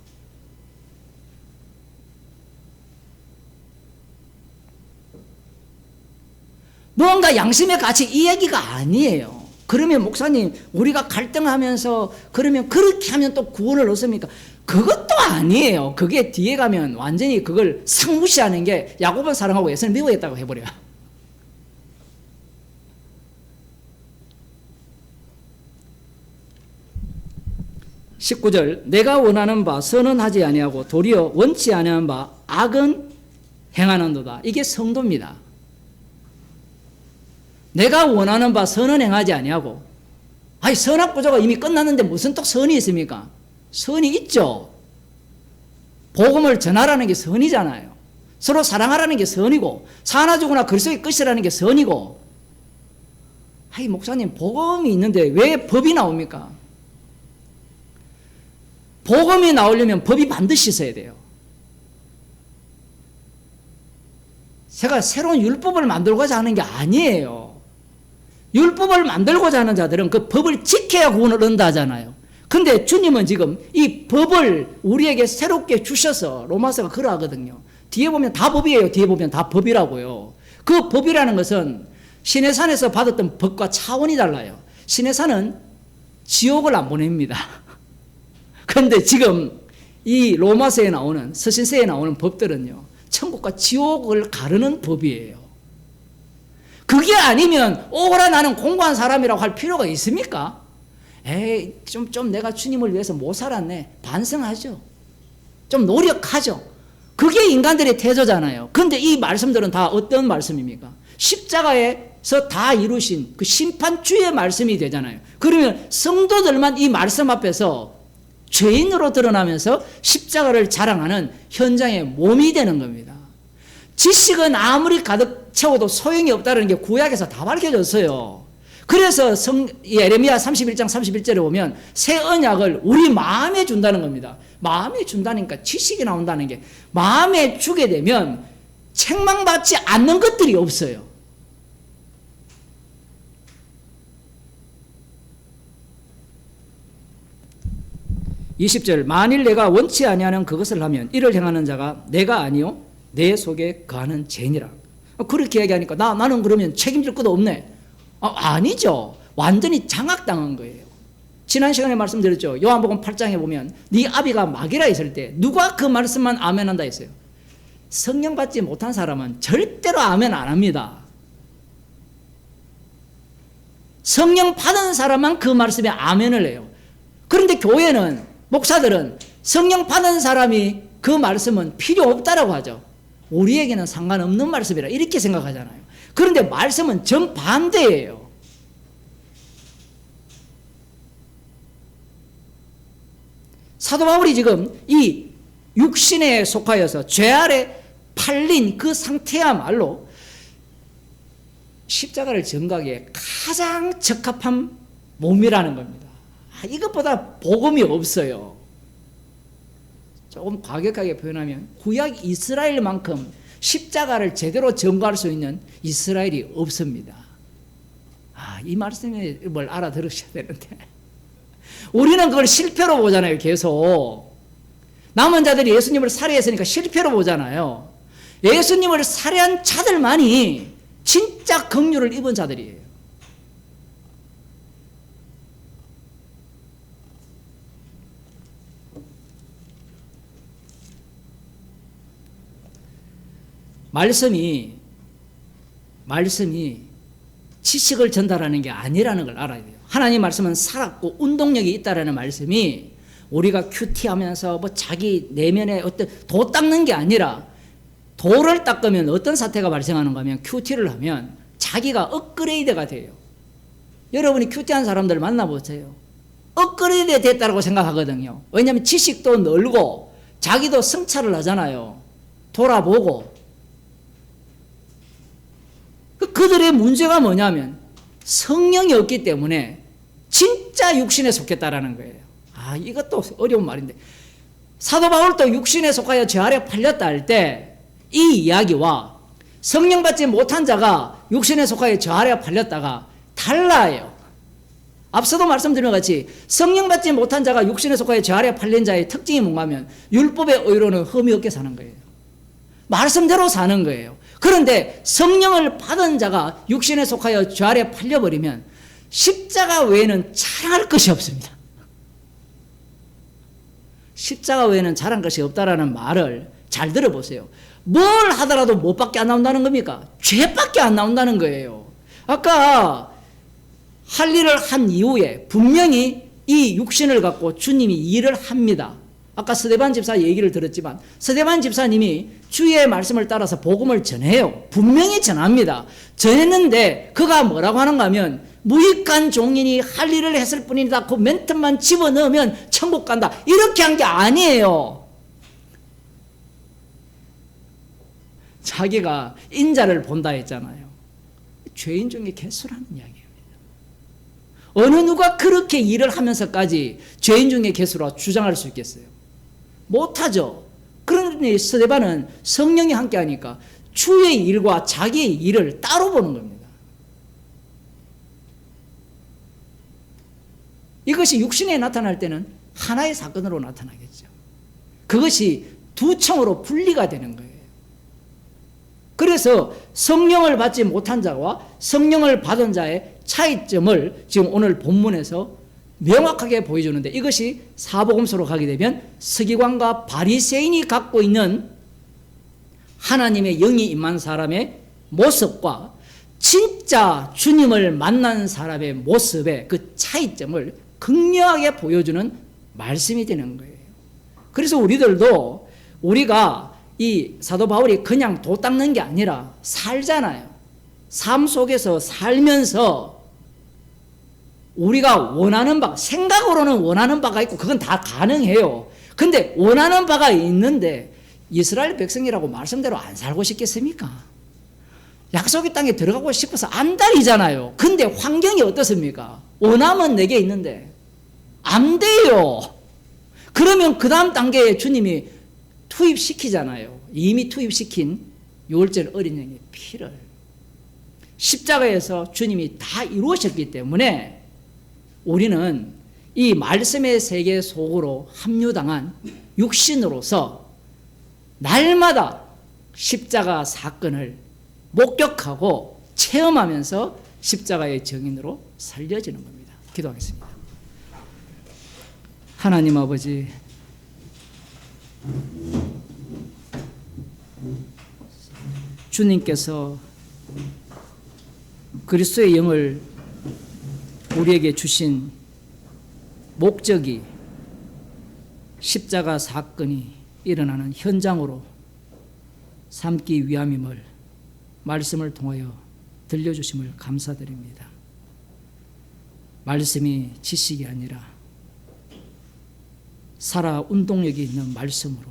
뭔가 양심의 가치 이 얘기가 아니에요. 그러면 목사님 우리가 갈등하면서 그러면 그렇게 하면 또 구원을 얻습니까? 그것도 아니에요. 그게 뒤에 가면 완전히 그걸 상무시하는 게 야곱을 사랑하고 예수를 미워했다고 해버려요. (19절) 내가 원하는 바 선언하지 아니하고 도리어 원치 아니하는 바 악은 행하는도다. 이게 성도입니다. 내가 원하는 바 선은 행하지 아니하고, 아니 선악 구조가 이미 끝났는데 무슨 또 선이 있습니까? 선이 있죠. 복음을 전하라는 게 선이잖아요. 서로 사랑하라는 게 선이고, 사나 죽으나 그리스도의 끝이라는 게 선이고. 아이 목사님 복음이 있는데 왜 법이 나옵니까? 복음이 나오려면 법이 반드시 있어야 돼요. 제가 새로운 율법을 만들고자 하는 게 아니에요. 율법을 만들고자 하는 자들은 그 법을 지켜야 구원을 얻는다 하잖아요. 근데 주님은 지금 이 법을 우리에게 새롭게 주셔서 로마서가 그러하거든요. 뒤에 보면 다 법이에요. 뒤에 보면 다 법이라고요. 그 법이라는 것은 시내산에서 받았던 법과 차원이 달라요. 시내산은 지옥을 안 보냅니다. 그런데 지금 이 로마서에 나오는 서신서에 나오는 법들은요, 천국과 지옥을 가르는 법이에요. 그게 아니면 오라 나는 공부한 사람이라고 할 필요가 있습니까? 에이 좀 내가 주님을 위해서 못 살았네. 반성하죠. 좀 노력하죠. 그게 인간들의 태도잖아요. 그런데 이 말씀들은 다 어떤 말씀입니까? 십자가에서 다 이루신 그 심판주의 말씀이 되잖아요. 그러면 성도들만 이 말씀 앞에서 죄인으로 드러나면서 십자가를 자랑하는 현장의 몸이 되는 겁니다. 지식은 아무리 가득 채워도 소용이 없다는 게 구약에서 다 밝혀졌어요. 그래서 예레미야 31장 31절에 보면 새 언약을 우리 마음에 준다는 겁니다. 마음에 준다니까 지식이 나온다는 게, 마음에 주게 되면 책망받지 않는 것들이 없어요. (20절) 만일 내가 원치 아니하는 그것을 하면 이를 행하는 자가 내가 아니요 내 속에 거하는 죄니라. 그렇게 얘기하니까 나는 그러면 책임질 것도 없네. 아니죠. 완전히 장악당한 거예요. 지난 시간에 말씀드렸죠. 요한복음 8장에 보면 네 아비가 마귀라 했을 때 누가 그 말씀만 아멘한다 했어요? 성령 받지 못한 사람은 절대로 아멘 안 합니다. 성령 받은 사람만 그 말씀에 아멘을 해요. 그런데 교회는, 목사들은 성령 받은 사람이 그 말씀은 필요 없다라고 하죠. 우리에게는 상관없는 말씀이라 이렇게 생각하잖아요. 그런데 말씀은 정반대예요. 사도 바울이 지금 이 육신에 속하여서 죄 아래 팔린 그 상태야말로 십자가를 전가하기에 가장 적합한 몸이라는 겁니다. 이것보다 복음이 없어요. 조금 과격하게 표현하면 구약 이스라엘만큼 십자가를 제대로 전가할 수 있는 이스라엘이 없습니다. 이 말씀을 알아들으셔야 되는데 우리는 그걸 실패로 보잖아요. 계속 남은 자들이 예수님을 살해했으니까 실패로 보잖아요. 예수님을 살해한 자들만이 진짜 긍휼을 입은 자들이에요. 말씀이 지식을 전달하는 게 아니라는 걸 알아야 돼요. 하나님 말씀은 살았고 운동력이 있다라는 말씀이 우리가 큐티하면서 뭐 자기 내면에 어떤 도 닦는 게 아니라, 도를 닦으면 어떤 사태가 발생하는가 하면 큐티를 하면 자기가 업그레이드가 돼요. 여러분이 큐티한 사람들 만나보세요. 업그레이드 됐다고 생각하거든요. 왜냐하면 지식도 늘고 자기도 성찰을 하잖아요. 돌아보고. 그들의 문제가 뭐냐면 성령이 없기 때문에 진짜 육신에 속했다라는 거예요. 아, 이것도 어려운 말인데. 사도 바울도 육신에 속하여 죄 아래 팔렸다 할 때 이 이야기와 성령 받지 못한 자가 육신에 속하여 죄 아래 팔렸다가 달라요. 앞서도 말씀드린 것 같이 성령 받지 못한 자가 육신에 속하여 죄 아래 팔린 자의 특징이 뭔가 하면 율법의 의로는 흠이 없게 사는 거예요. 말씀대로 사는 거예요. 그런데 성령을 받은 자가 육신에 속하여 죄 아래 팔려버리면 십자가 외에는 자랑할 것이 없습니다. 십자가 외에는 자랑할 것이 없다라는 말을 잘 들어보세요. 뭘 하더라도 뭐밖에 안 나온다는 겁니까? 죄밖에 안 나온다는 거예요. 아까 할 일을 한 이후에 분명히 이 육신을 갖고 주님이 일을 합니다. 아까 스데반 집사 얘기를 들었지만 스데반 집사님이 주의 말씀을 따라서 복음을 전해요. 분명히 전합니다. 전했는데 그가 뭐라고 하는가 하면 무익한 종인이 할 일을 했을 뿐이다. 그 멘트만 집어넣으면 천국 간다. 이렇게 한 게 아니에요. 자기가 인자를 본다 했잖아요. 죄인 중에 개수라는 이야기입니다. 어느 누가 그렇게 일을 하면서까지 죄인 중에 개수라 주장할 수 있겠어요? 못하죠. 그러니 스데반은 성령이 함께 하니까 주의 일과 자기의 일을 따로 보는 겁니다. 이것이 육신에 나타날 때는 하나의 사건으로 나타나겠죠. 그것이 두 층으로 분리가 되는 거예요. 그래서 성령을 받지 못한 자와 성령을 받은 자의 차이점을 지금 오늘 본문에서 명확하게 보여주는데 이것이 사복음서로 가게 되면 서기관과 바리새인이 갖고 있는 하나님의 영이 임한 사람의 모습과 진짜 주님을 만난 사람의 모습의 그 차이점을 극명하게 보여주는 말씀이 되는 거예요. 그래서 우리들도 우리가 이 사도 바울이 그냥 도 닦는 게 아니라 살잖아요. 삶 속에서 살면서 우리가 원하는 바, 생각으로는 원하는 바가 있고 그건 다 가능해요. 근데 원하는 바가 있는데 이스라엘 백성이라고 말씀대로 안 살고 싶겠습니까? 약속의 땅에 들어가고 싶어서 안달이잖아요. 근데 환경이 어떻습니까? 원함은 내게 있는데 안 돼요. 그러면 그 다음 단계에 주님이 투입시키잖아요. 이미 투입시킨 유월절 어린 양의 피를 십자가에서 주님이 다 이루셨기 때문에 우리는 이 말씀의 세계 속으로 합류당한 육신으로서 날마다 십자가 사건을 목격하고 체험하면서 십자가의 증인으로 살려지는 겁니다. 기도하겠습니다. 하나님 아버지, 주님께서 그리스도의 영을 우리에게 주신 목적이 십자가 사건이 일어나는 현장으로 삼기 위함임을 말씀을 통하여 들려주심을 감사드립니다. 말씀이 지식이 아니라 살아 운동력이 있는 말씀으로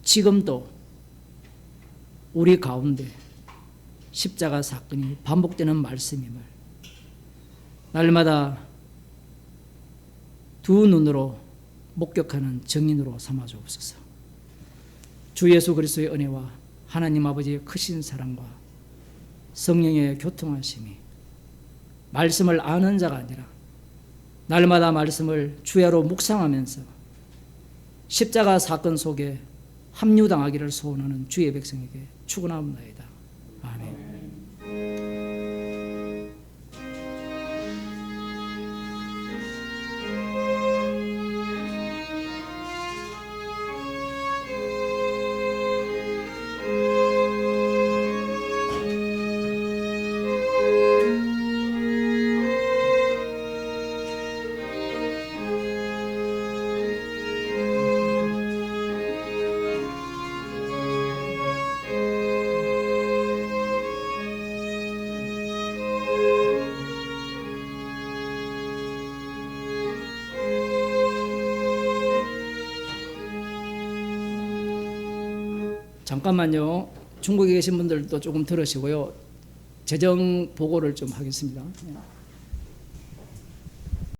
지금도 우리 가운데 십자가 사건이 반복되는 말씀임을 날마다 두 눈으로 목격하는 증인으로 삼아 주옵소서. 주 예수 그리스도의 은혜와 하나님 아버지의 크신 사랑과 성령의 교통하심이 말씀을 아는 자가 아니라 날마다 말씀을 주야로 묵상하면서 십자가 사건 속에 합류당하기를 소원하는 주의 백성에게 축원하옵나이다. 아멘. 잠깐만요. 중국에 계신 분들도 조금 들으시고요. 재정 보고를 좀 하겠습니다.